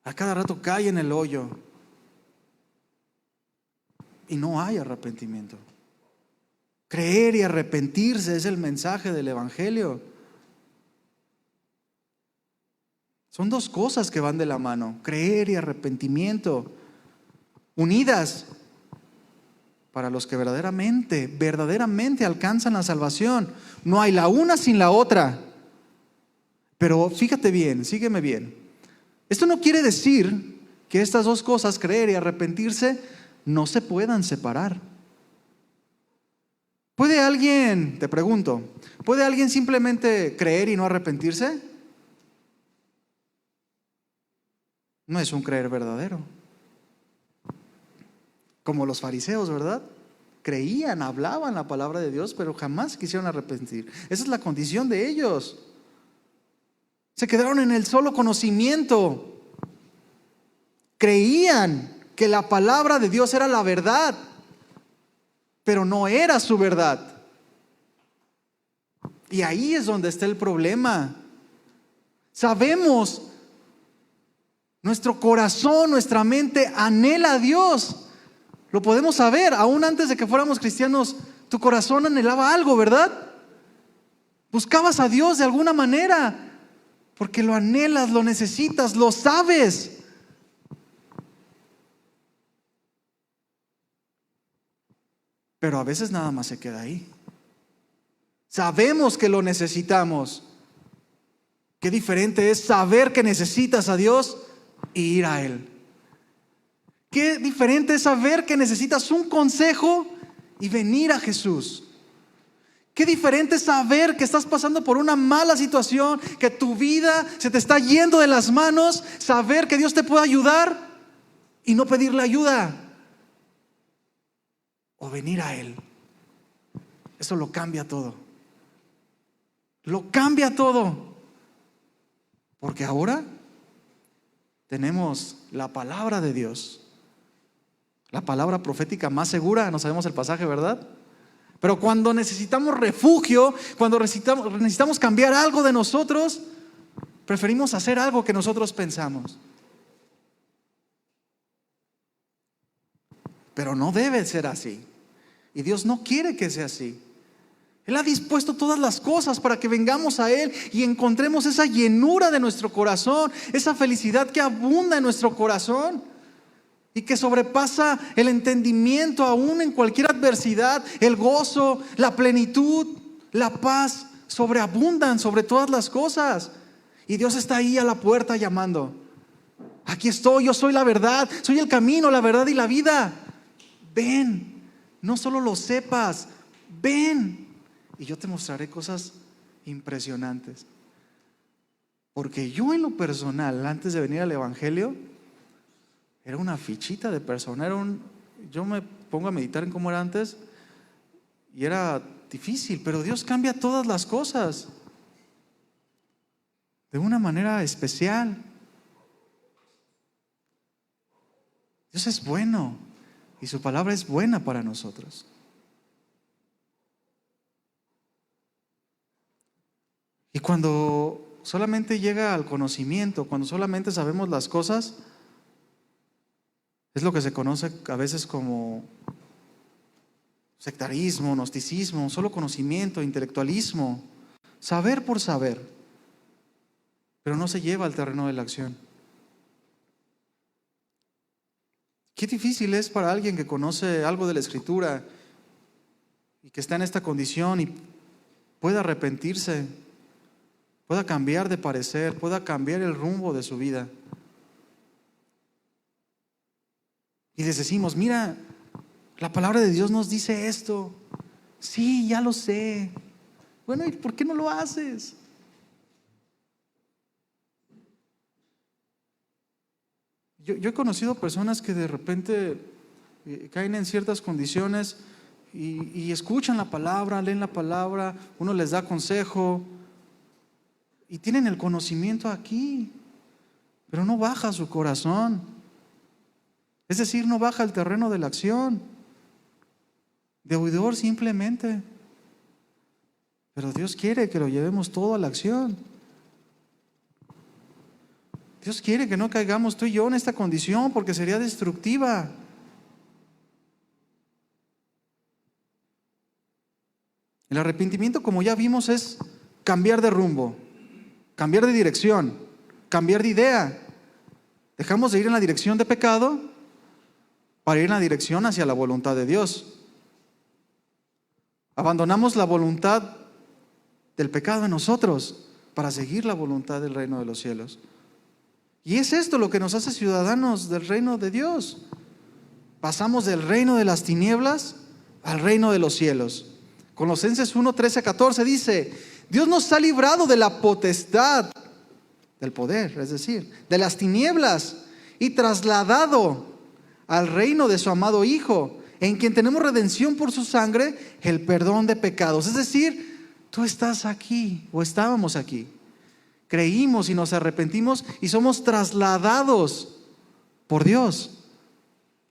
a cada rato cae en el hoyo y no hay arrepentimiento. Creer y arrepentirse es el mensaje del Evangelio. Son dos cosas que van de la mano: creer y arrepentimiento, unidas para los que verdaderamente alcanzan la salvación. No hay la una sin la otra. Pero fíjate bien, sígueme bien. Esto no quiere decir que estas dos cosas, creer y arrepentirse, no se puedan separar. ¿Puede alguien, te pregunto, puede alguien simplemente creer y no arrepentirse? No es un creer verdadero. Como los fariseos, ¿verdad? Creían, hablaban la palabra de Dios, pero jamás quisieron arrepentir. Esa es la condición de ellos. Se quedaron en el solo conocimiento. Creían que la palabra de Dios era la verdad, pero no era su verdad. Y ahí es donde está el problema. Sabemos, nuestro corazón, nuestra mente anhela a Dios. Lo podemos saber, aún antes de que fuéramos cristianos, tu corazón anhelaba algo, ¿verdad? Buscabas a Dios de alguna manera, porque lo anhelas, lo necesitas, lo sabes. Pero a veces nada más se queda ahí. Sabemos que lo necesitamos. Qué diferente es saber que necesitas a Dios e ir a Él. Qué diferente es saber que necesitas un consejo y venir a Jesús. Qué diferente es saber que estás pasando por una mala situación, que tu vida se te está yendo de las manos, saber que Dios te puede ayudar y no pedirle ayuda. O venir a Él. Eso lo cambia todo. Lo cambia todo. Porque ahora tenemos la palabra de Dios. La palabra profética más segura. No sabemos el pasaje, ¿verdad? Pero cuando necesitamos refugio, cuando necesitamos cambiar algo de nosotros, preferimos hacer algo que nosotros pensamos. Pero no debe ser así. Y Dios no quiere que sea así. Él ha dispuesto todas las cosas para que vengamos a Él y encontremos esa llenura de nuestro corazón, esa felicidad que abunda en nuestro corazón y que sobrepasa el entendimiento aún en cualquier adversidad. El gozo, la plenitud, la paz sobreabundan sobre todas las cosas. Y Dios está ahí a la puerta llamando. Aquí estoy, yo soy la verdad, soy el camino, la verdad y la vida. Ven, no solo lo sepas, ven. Y yo te mostraré cosas impresionantes. Porque yo en lo personal, antes de venir al Evangelio, era una fichita de persona. Yo me pongo a meditar en cómo era antes y era difícil, pero Dios cambia todas las cosas de una manera especial. Dios es bueno y su palabra es buena para nosotros. Y cuando solamente llega al conocimiento, cuando solamente sabemos las cosas, es lo que se conoce a veces como sectarismo, gnosticismo, solo conocimiento, intelectualismo, saber por saber, pero no se lleva al terreno de la acción. Qué difícil es para alguien que conoce algo de la Escritura y que está en esta condición y pueda arrepentirse, pueda cambiar de parecer, pueda cambiar el rumbo de su vida. Y les decimos, mira, la palabra de Dios nos dice esto. Sí, ya lo sé. Bueno, ¿y por qué no lo haces? Yo he conocido personas que de repente caen en ciertas condiciones y escuchan la palabra, leen la palabra, uno les da consejo y tienen el conocimiento aquí, pero no baja su corazón. Es decir, no baja al terreno de la acción, de oidor simplemente. Pero Dios quiere que lo llevemos todo a la acción. Dios quiere que no caigamos tú y yo en esta condición porque sería destructiva. El arrepentimiento, como ya vimos, es cambiar de rumbo, cambiar de dirección, cambiar de idea. Dejamos de ir en la dirección de pecado para ir en la dirección hacia la voluntad de Dios. Abandonamos la voluntad del pecado en nosotros para seguir la voluntad del reino de los cielos. Y es esto lo que nos hace ciudadanos del reino de Dios. Pasamos del reino de las tinieblas al reino de los cielos. Colosenses 1, 13, 14 dice: Dios nos ha librado de la potestad del poder, es decir, de las tinieblas, y trasladado al reino de su amado Hijo, en quien tenemos redención por su sangre, el perdón de pecados. Es decir, tú estás aquí o estábamos aquí. Creímos y nos arrepentimos y somos trasladados por Dios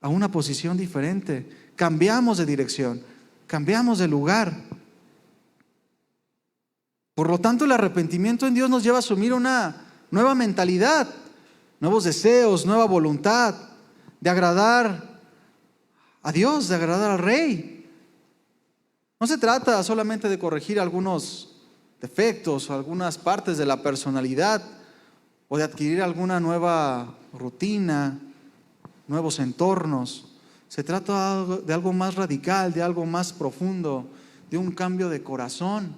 a una posición diferente. Cambiamos de dirección, cambiamos de lugar. Por lo tanto, el arrepentimiento en Dios nos lleva a asumir una nueva mentalidad, nuevos deseos, nueva voluntad de agradar a Dios, de agradar al Rey. No se trata solamente de corregir algunos defectos o algunas partes de la personalidad o de adquirir alguna nueva rutina, nuevos entornos. Se trata de algo más radical, de algo más profundo, de un cambio de corazón.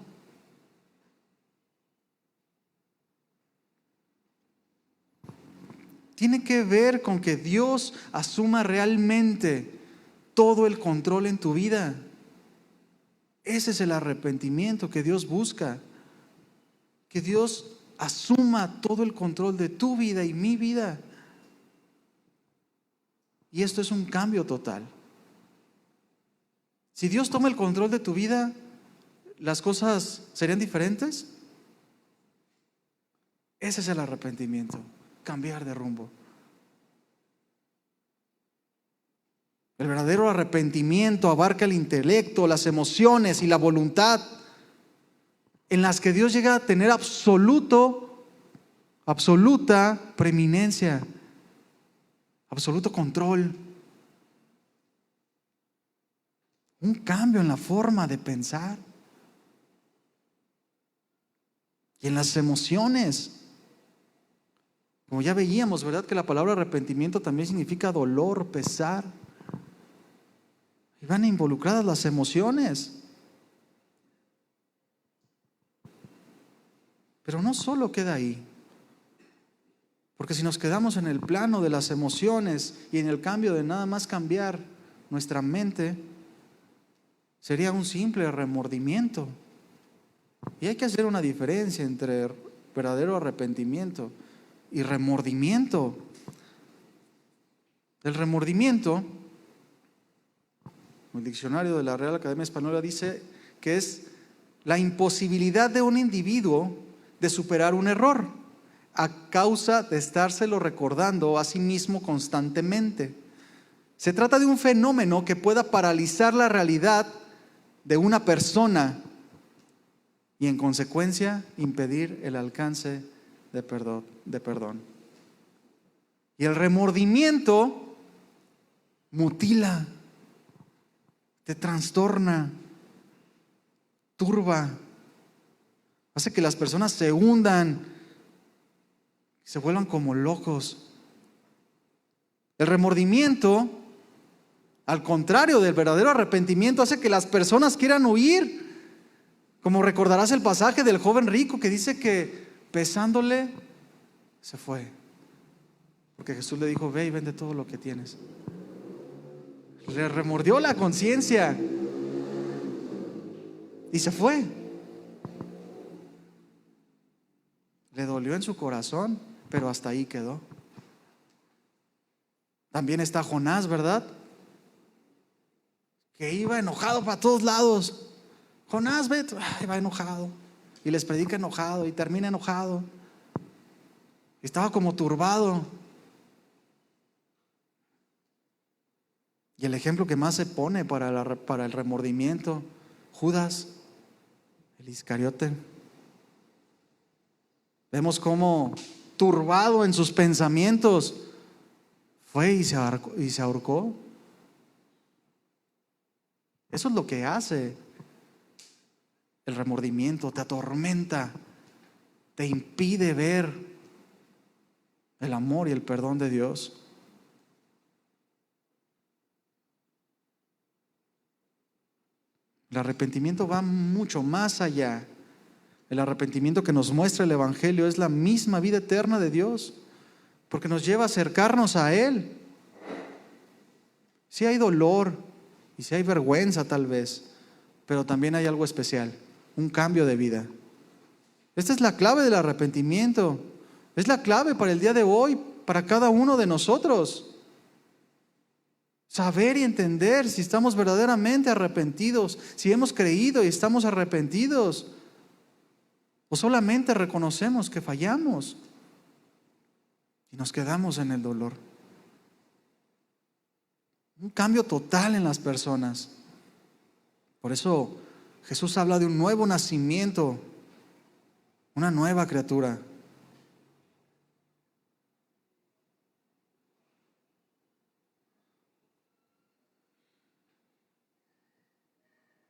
Tiene que ver con que Dios asuma realmente todo el control en tu vida. Ese es el arrepentimiento que Dios busca. Que Dios asuma todo el control de tu vida y mi vida. Y esto es un cambio total. Si Dios toma el control de tu vida, ¿las cosas serían diferentes? Ese es el arrepentimiento, cambiar de rumbo. El verdadero arrepentimiento abarca el intelecto, las emociones y la voluntad, en las que Dios llega a tener absoluta preeminencia, absoluto control. Un cambio en la forma de pensar y en las emociones. Como ya veíamos, ¿verdad? Que la palabra arrepentimiento también significa dolor, pesar. Y van involucradas las emociones. Pero no solo queda ahí. Porque si nos quedamos en el plano de las emociones y en el cambio de nada más cambiar nuestra mente, sería un simple remordimiento. Y hay que hacer una diferencia entre verdadero arrepentimiento y remordimiento. El remordimiento, el diccionario de la Real Academia Española dice que es la imposibilidad de un individuo de superar un error a causa de estárselo recordando a sí mismo constantemente. Se trata de un fenómeno que pueda paralizar la realidad de una persona y en consecuencia impedir el alcance de perdón. Y el remordimiento mutila, te trastorna, turba, hace que las personas se hundan, se vuelvan como locos. El remordimiento, al contrario del verdadero arrepentimiento, hace que las personas quieran huir. Como recordarás el pasaje del joven rico que dice que pesándole se fue, porque Jesús le dijo: ve y vende todo lo que tienes. Le remordió la conciencia y se fue. Le dolió en su corazón, pero hasta ahí quedó. También está Jonás, ¿verdad? Que iba enojado para todos lados. Jonás, ve, va enojado y les predica enojado y termina enojado. Estaba como turbado. Y el ejemplo que más se pone para el remordimiento, Judas, el Iscariote. Vemos cómo turbado en sus pensamientos fue y se ahorcó. Eso es lo que hace el remordimiento, te atormenta, te impide ver el amor y el perdón de Dios. El arrepentimiento va mucho más allá. El arrepentimiento que nos muestra el Evangelio es la misma vida eterna de Dios, porque nos lleva a acercarnos a Él. Sí hay dolor y sí hay vergüenza tal vez, pero también hay algo especial, un cambio de vida. Esta es la clave del arrepentimiento. Es la clave para el día de hoy, para cada uno de nosotros. Saber y entender si estamos verdaderamente arrepentidos, si hemos creído y estamos arrepentidos, o solamente reconocemos que fallamos y nos quedamos en el dolor. Un cambio total en las personas. Por eso Jesús habla de un nuevo nacimiento, una nueva criatura.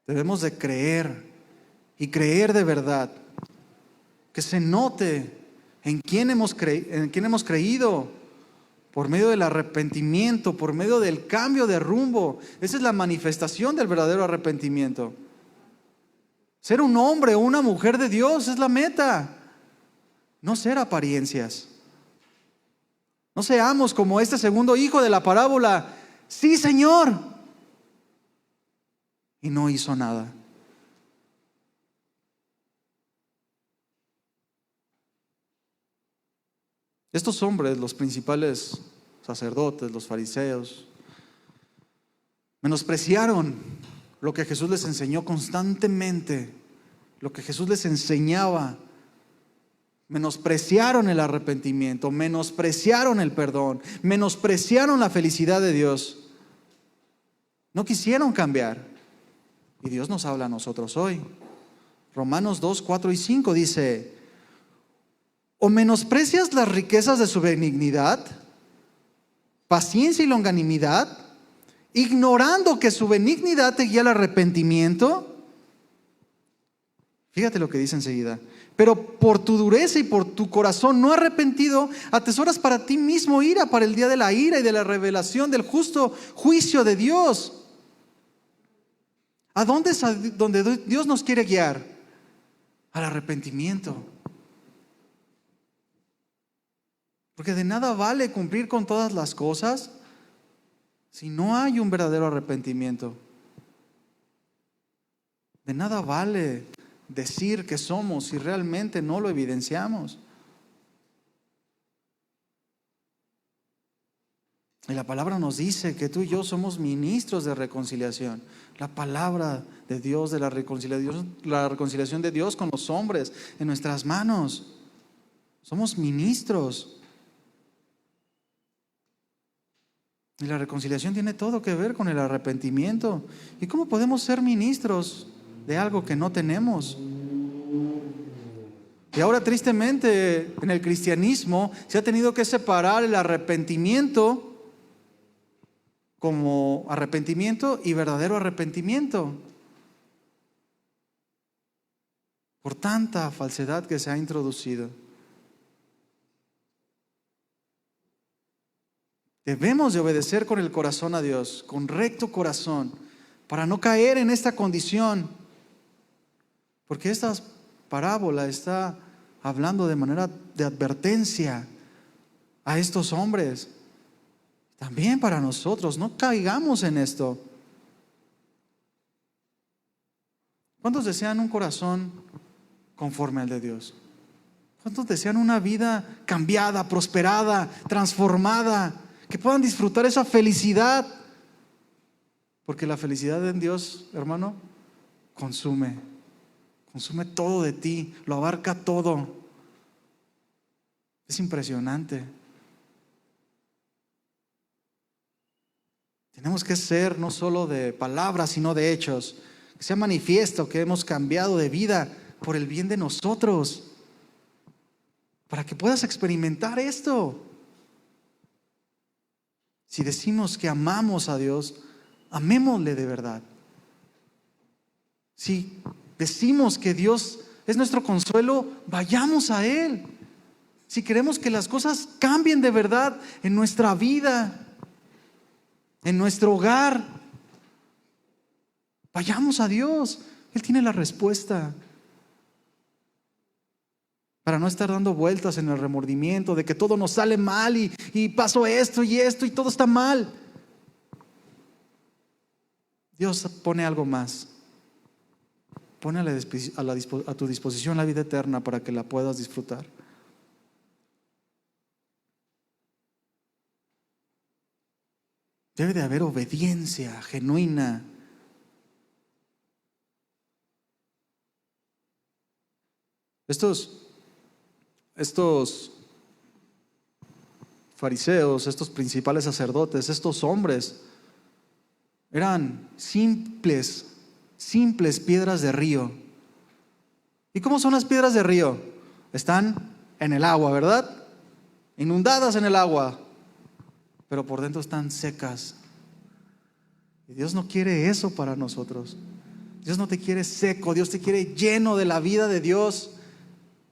Debemos de creer y creer de verdad. Que se note en quién hemos creído por medio del arrepentimiento, por medio del cambio de rumbo. Esa es la manifestación del verdadero arrepentimiento. Ser un hombre o una mujer de Dios es la meta, no ser apariencias. No seamos como este segundo hijo de la parábola. Sí, Señor. Y no hizo nada. Estos hombres, los principales sacerdotes, los fariseos, menospreciaron lo que Jesús les enseñó constantemente, lo que Jesús les enseñaba. Menospreciaron el arrepentimiento, menospreciaron el perdón, menospreciaron la felicidad de Dios. No quisieron cambiar. Y Dios nos habla a nosotros hoy. Romanos 2, 4 y 5 dice: ¿o menosprecias las riquezas de su benignidad, paciencia y longanimidad, ignorando que su benignidad te guía al arrepentimiento? Fíjate lo que dice enseguida. Pero por tu dureza y por tu corazón no arrepentido, atesoras para ti mismo ira para el día de la ira y de la revelación del justo juicio de Dios. ¿A dónde es donde Dios nos quiere guiar? Al arrepentimiento. Porque de nada vale cumplir con todas las cosas si no hay un verdadero arrepentimiento. De nada vale decir que somos si realmente no lo evidenciamos. Y la palabra nos dice que tú y yo somos ministros de reconciliación. La palabra de Dios, de la reconciliación de Dios con los hombres en nuestras manos. Somos ministros. Y la reconciliación tiene todo que ver con el arrepentimiento. ¿Y cómo podemos ser ministros de algo que no tenemos? Y ahora tristemente en el cristianismo se ha tenido que separar el arrepentimiento como arrepentimiento y verdadero arrepentimiento. Por tanta falsedad que se ha introducido. Debemos de obedecer con el corazón a Dios, con recto corazón, para no caer en esta condición. Porque esta parábola está hablando de manera de advertencia a estos hombres. También para nosotros, no caigamos en esto. ¿Cuántos desean un corazón conforme al de Dios? ¿Cuántos desean una vida cambiada, prosperada, transformada? Que puedan disfrutar esa felicidad. Porque la felicidad en Dios, hermano, consume todo de ti, lo abarca todo. Es impresionante. Tenemos que ser no solo de palabras, sino de hechos. Que sea manifiesto que hemos cambiado de vida por el bien de nosotros. Para que puedas experimentar esto. Si decimos que amamos a Dios, amémosle de verdad. Si decimos que Dios es nuestro consuelo, vayamos a Él. Si queremos que las cosas cambien de verdad en nuestra vida, en nuestro hogar, vayamos a Dios. Él tiene la respuesta. Para no estar dando vueltas en el remordimiento de que todo nos sale mal y pasó esto y todo está mal. Dios pone algo más. Pone a tu disposición la vida eterna para que la puedas disfrutar. Debe de haber obediencia genuina. Estos fariseos, estos principales sacerdotes, estos hombres Eran simples piedras de río. ¿Y cómo son las piedras de río? Están en el agua, ¿verdad? Inundadas en el agua, pero por dentro están secas. Y Dios no quiere eso para nosotros. Dios no te quiere seco, Dios te quiere lleno de la vida de Dios.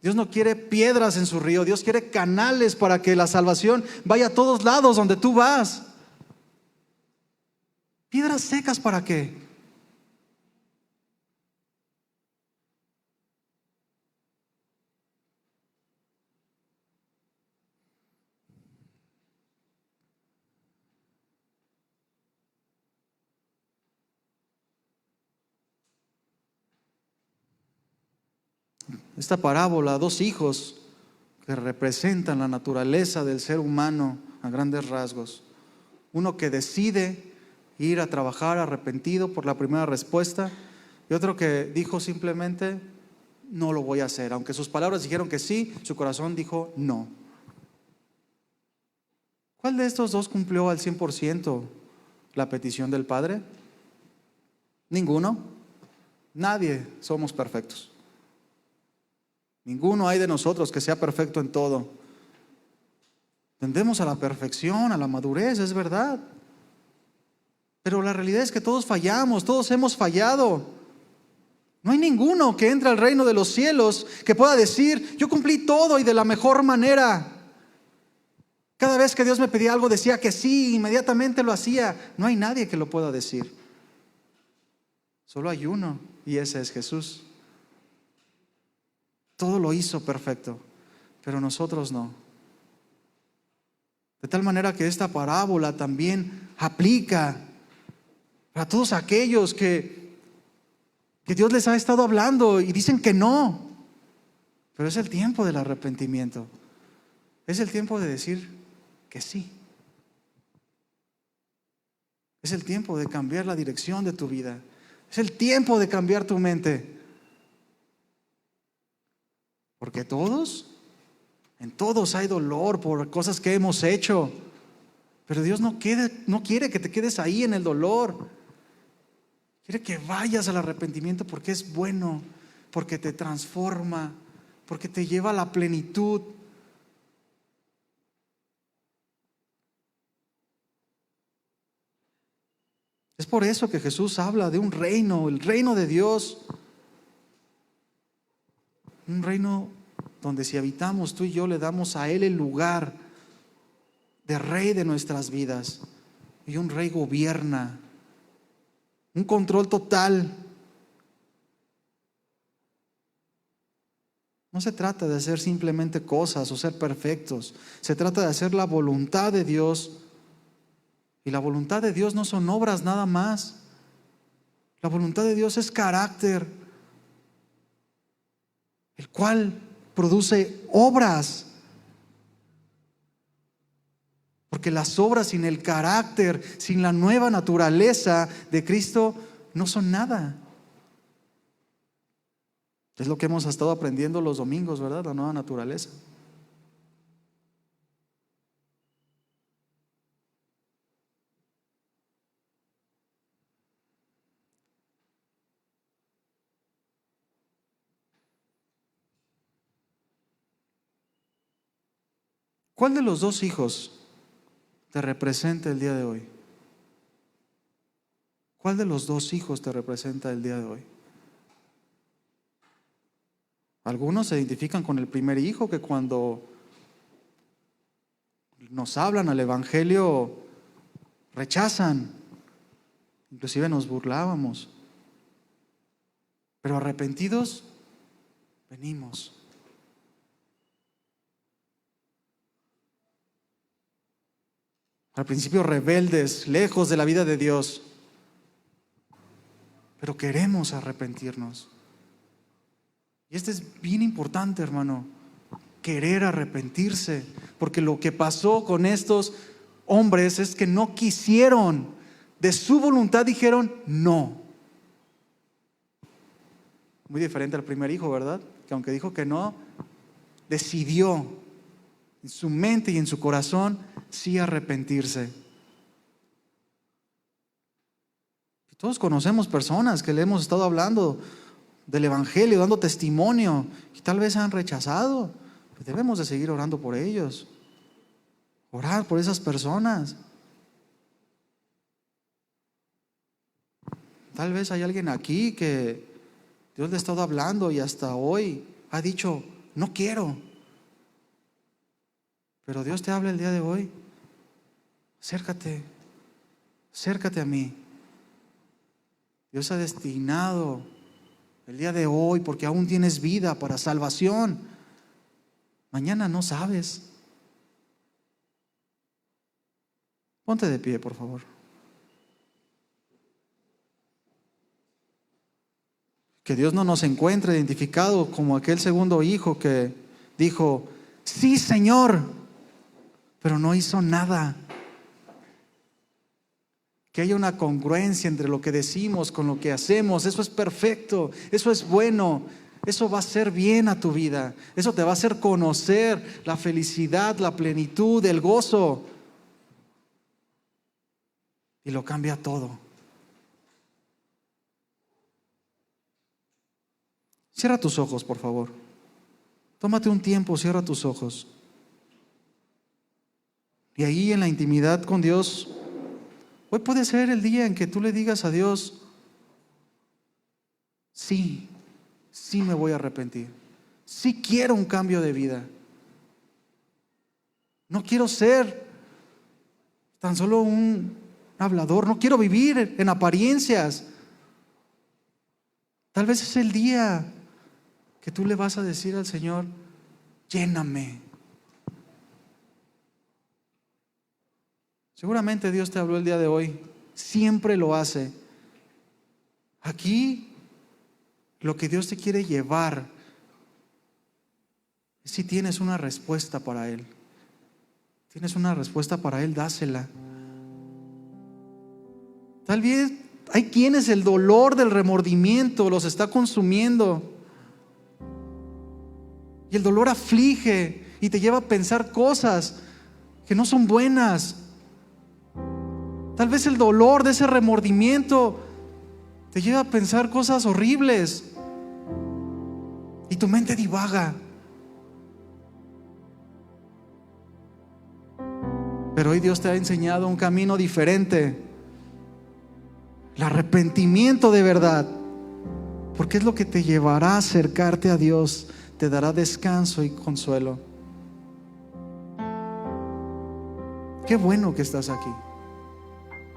Dios no quiere piedras en su río, Dios quiere canales para que la salvación vaya a todos lados donde tú vas. ¿Piedras secas para qué? Esta parábola, dos hijos que representan la naturaleza del ser humano a grandes rasgos. Uno que decide ir a trabajar arrepentido por la primera respuesta, y otro que dijo simplemente, no lo voy a hacer. Aunque sus palabras dijeron que sí, su corazón dijo no. ¿Cuál de estos dos cumplió al 100% la petición del Padre? Ninguno. Nadie somos perfectos. Ninguno hay de nosotros que sea perfecto en todo. Tendemos a la perfección, a la madurez, es verdad. Pero la realidad es que todos fallamos, todos hemos fallado. No hay ninguno que entre al reino de los cielos que pueda decir, yo cumplí todo y de la mejor manera. Cada vez que Dios me pedía algo decía que sí, inmediatamente lo hacía. No hay nadie que lo pueda decir. Solo hay uno, y ese es Jesús. Todo lo hizo perfecto, pero nosotros no. De tal manera que esta parábola también aplica para todos aquellos que Dios les ha estado hablando y dicen que no. Pero es el tiempo del arrepentimiento. Es el tiempo de decir que sí. Es el tiempo de cambiar la dirección de tu vida. Es el tiempo de cambiar tu mente. Porque en todos hay dolor por cosas que hemos hecho. Pero Dios no quiere que te quedes ahí en el dolor. Quiere que vayas al arrepentimiento porque es bueno, porque te transforma, porque te lleva a la plenitud. Es por eso que Jesús habla de un reino, el reino de Dios. Un reino donde si habitamos tú y yo le damos a Él el lugar de rey de nuestras vidas. Y un rey gobierna, un control total. No se trata de hacer simplemente cosas o ser perfectos. Se trata de hacer la voluntad de Dios. Y la voluntad de Dios no son obras nada más. La voluntad de Dios es carácter, el cual produce obras. Porque las obras sin el carácter, sin la nueva naturaleza de Cristo, no son nada. Es lo que hemos estado aprendiendo los domingos, ¿verdad? La nueva naturaleza. ¿Cuál de los dos hijos te representa el día de hoy? ¿Cuál de los dos hijos te representa el día de hoy? Algunos se identifican con el primer hijo, que cuando nos hablan al evangelio rechazan, inclusive nos burlábamos. Pero arrepentidos venimos. Al principio rebeldes, lejos de la vida de Dios, pero queremos arrepentirnos. Y esto es bien importante, hermano, querer arrepentirse, porque lo que pasó con estos hombres es que no quisieron, de su voluntad dijeron no. Muy diferente al primer hijo, ¿verdad? Que aunque dijo que no, decidió en su mente y en su corazón sí arrepentirse. Todos conocemos personas que le hemos estado hablando del evangelio, dando testimonio, y tal vez han rechazado. Debemos de seguir orando por ellos. Orar por esas personas. Tal vez hay alguien aquí que Dios le ha estado hablando y hasta hoy ha dicho, no quiero. Pero Dios te habla el día de hoy. Acércate a mí. Dios ha destinado el día de hoy, porque aún tienes vida para salvación. Mañana no sabes. Ponte de pie, por favor. Que Dios no nos encuentre identificado como aquel segundo hijo que dijo, sí, Señor, pero no hizo nada. Que haya una congruencia entre lo que decimos con lo que hacemos. Eso es perfecto, eso es bueno, eso va a hacer bien a tu vida. Eso te va a hacer conocer la felicidad, la plenitud, el gozo. Y lo cambia todo. Cierra tus ojos, por favor. Tómate un tiempo, cierra tus ojos. Y ahí en la intimidad con Dios, hoy puede ser el día en que tú le digas a Dios, sí me voy a arrepentir. Sí quiero un cambio de vida. No quiero ser tan solo un hablador, no quiero vivir en apariencias. Tal vez es el día que tú le vas a decir al Señor, lléname. Seguramente Dios te habló el día de hoy, siempre lo hace. Aquí lo que Dios te quiere llevar es si tienes una respuesta para Él. Tienes una respuesta para Él, dásela. Tal vez hay quienes el dolor del remordimiento los está consumiendo. Y el dolor aflige y te lleva a pensar cosas que no son buenas. Tal vez el dolor de ese remordimiento te lleva a pensar cosas horribles. Y tu mente divaga. Pero hoy Dios te ha enseñado un camino diferente. El arrepentimiento de verdad. Porque es lo que te llevará a acercarte a Dios. Te dará descanso y consuelo. Qué bueno que estás aquí.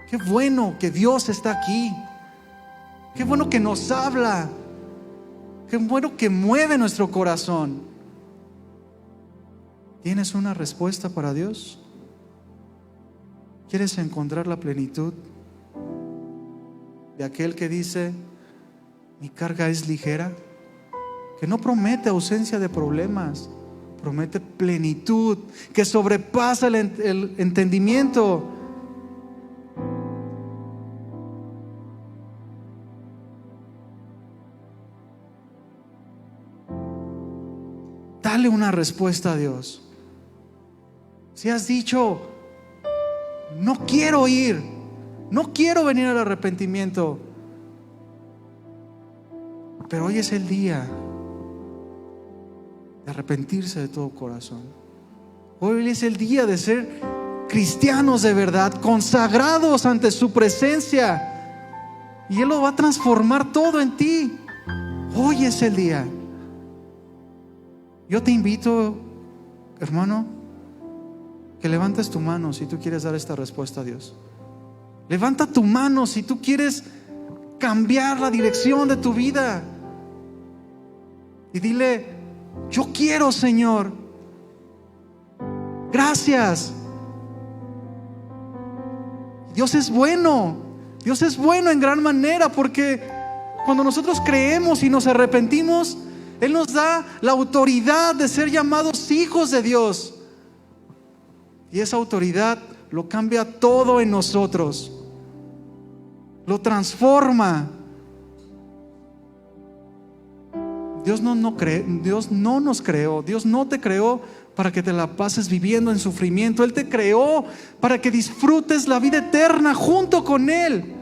Qué bueno que Dios está aquí. Qué bueno que nos habla. Qué bueno que mueve nuestro corazón. ¿Tienes una respuesta para Dios? ¿Quieres encontrar la plenitud de aquel que dice, mi carga es ligera? Que no promete ausencia de problemas, promete plenitud que sobrepasa el entendimiento. Dale una respuesta a Dios. Si has dicho, no quiero ir, no quiero venir al arrepentimiento, pero hoy es el día de arrepentirse de todo corazón. Hoy es el día de ser cristianos de verdad, consagrados ante su presencia, y Él lo va a transformar todo en ti. Hoy es el día. Yo te invito, hermano, que levantes tu mano si tú quieres dar esta respuesta a Dios. Levanta tu mano si tú quieres cambiar la dirección de tu vida. Y dile, yo quiero, Señor. Gracias. Dios es bueno. Dios es bueno en gran manera, porque cuando nosotros creemos y nos arrepentimos, Él nos da la autoridad de ser llamados hijos de Dios. Y esa autoridad lo cambia todo en nosotros. Lo transforma. Dios no nos creó, Dios no te creó para que te la pases viviendo en sufrimiento. Él te creó para que disfrutes la vida eterna junto con Él.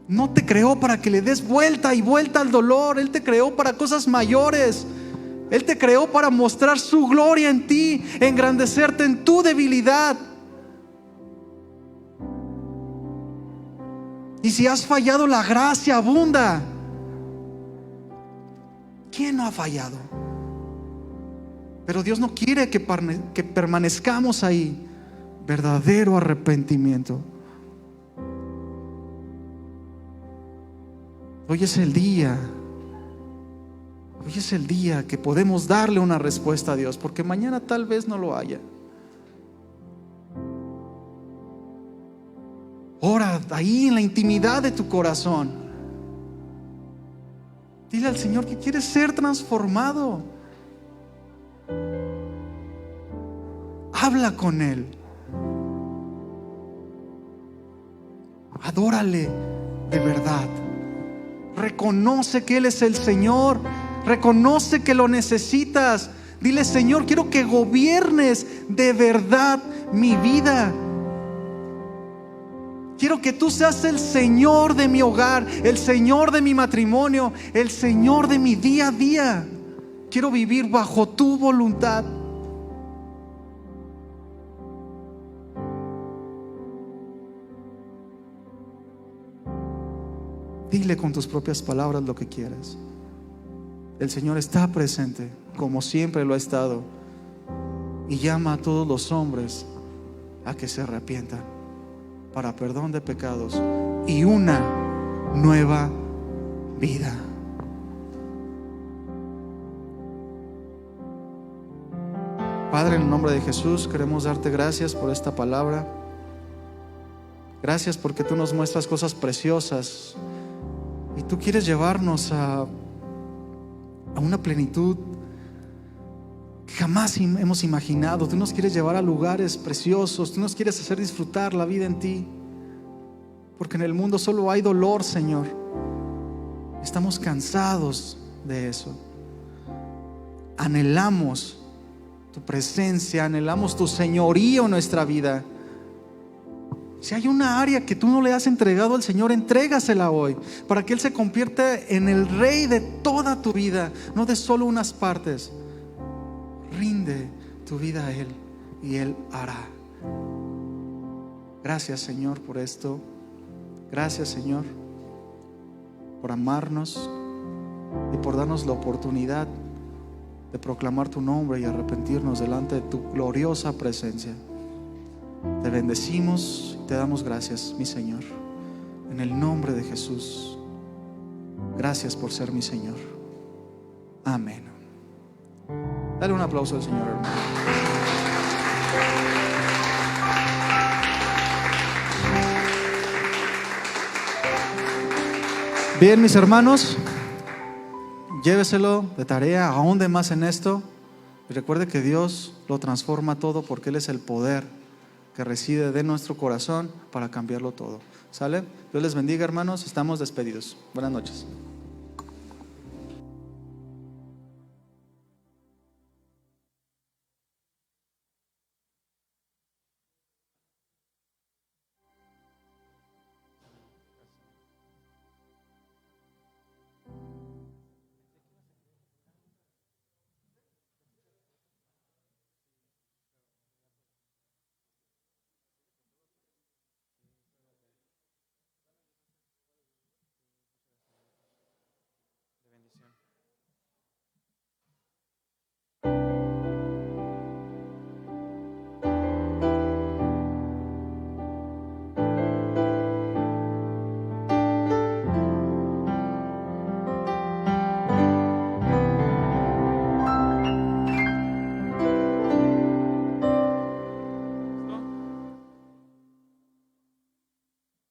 no te creó para que le des vuelta y vuelta al dolor. Él te creó para cosas mayores. Él te creó para mostrar su gloria en ti, engrandecerte en tu debilidad. Y si has fallado, la gracia abunda. ¿Quién no ha fallado? Pero Dios no quiere que permanezcamos ahí. Verdadero arrepentimiento. Hoy es el día. Hoy es el día que podemos darle una respuesta a Dios, porque mañana tal vez no lo haya. Ora ahí en la intimidad de tu corazón. Dile al Señor que quieres ser transformado. Habla con Él. Adórale de verdad. Reconoce que Él es el Señor. Reconoce que lo necesitas. Dile: Señor, quiero que gobiernes de verdad mi vida. Quiero que tú seas el Señor de mi hogar, el Señor de mi matrimonio, el Señor de mi día a día. Quiero vivir bajo tu voluntad. Dile con tus propias palabras lo que quieras. El Señor está presente, como siempre lo ha estado, y llama a todos los hombres a que se arrepientan para perdón de pecados y una nueva vida. Padre, en el nombre de Jesús queremos darte gracias por esta palabra. Gracias porque tú nos muestras cosas preciosas y tú quieres llevarnos a una plenitud que jamás hemos imaginado. Tú nos quieres llevar a lugares preciosos. Tú nos quieres hacer disfrutar la vida en ti, porque en el mundo solo hay dolor, Señor. Estamos cansados de eso. Anhelamos tu presencia, anhelamos tu señorío en nuestra vida. Si hay una área que tú no le has entregado al Señor, entrégasela hoy, para que Él se convierta en el Rey de toda tu vida, no de solo unas partes. Rinde tu vida a Él y Él hará. Gracias, Señor, por esto. Gracias, Señor, por amarnos y por darnos la oportunidad de proclamar tu nombre y arrepentirnos delante de tu gloriosa presencia. Te bendecimos y te damos gracias, mi Señor, en el nombre de Jesús. Gracias por ser mi Señor. Amén. Dale un aplauso al Señor, hermano. Bien, mis hermanos, lléveselo de tarea, ahonde más en esto. Y recuerde que Dios lo transforma todo, porque Él es el poder que reside de nuestro corazón para cambiarlo todo. ¿Sale? Dios les bendiga, hermanos. Estamos despedidos. Buenas noches.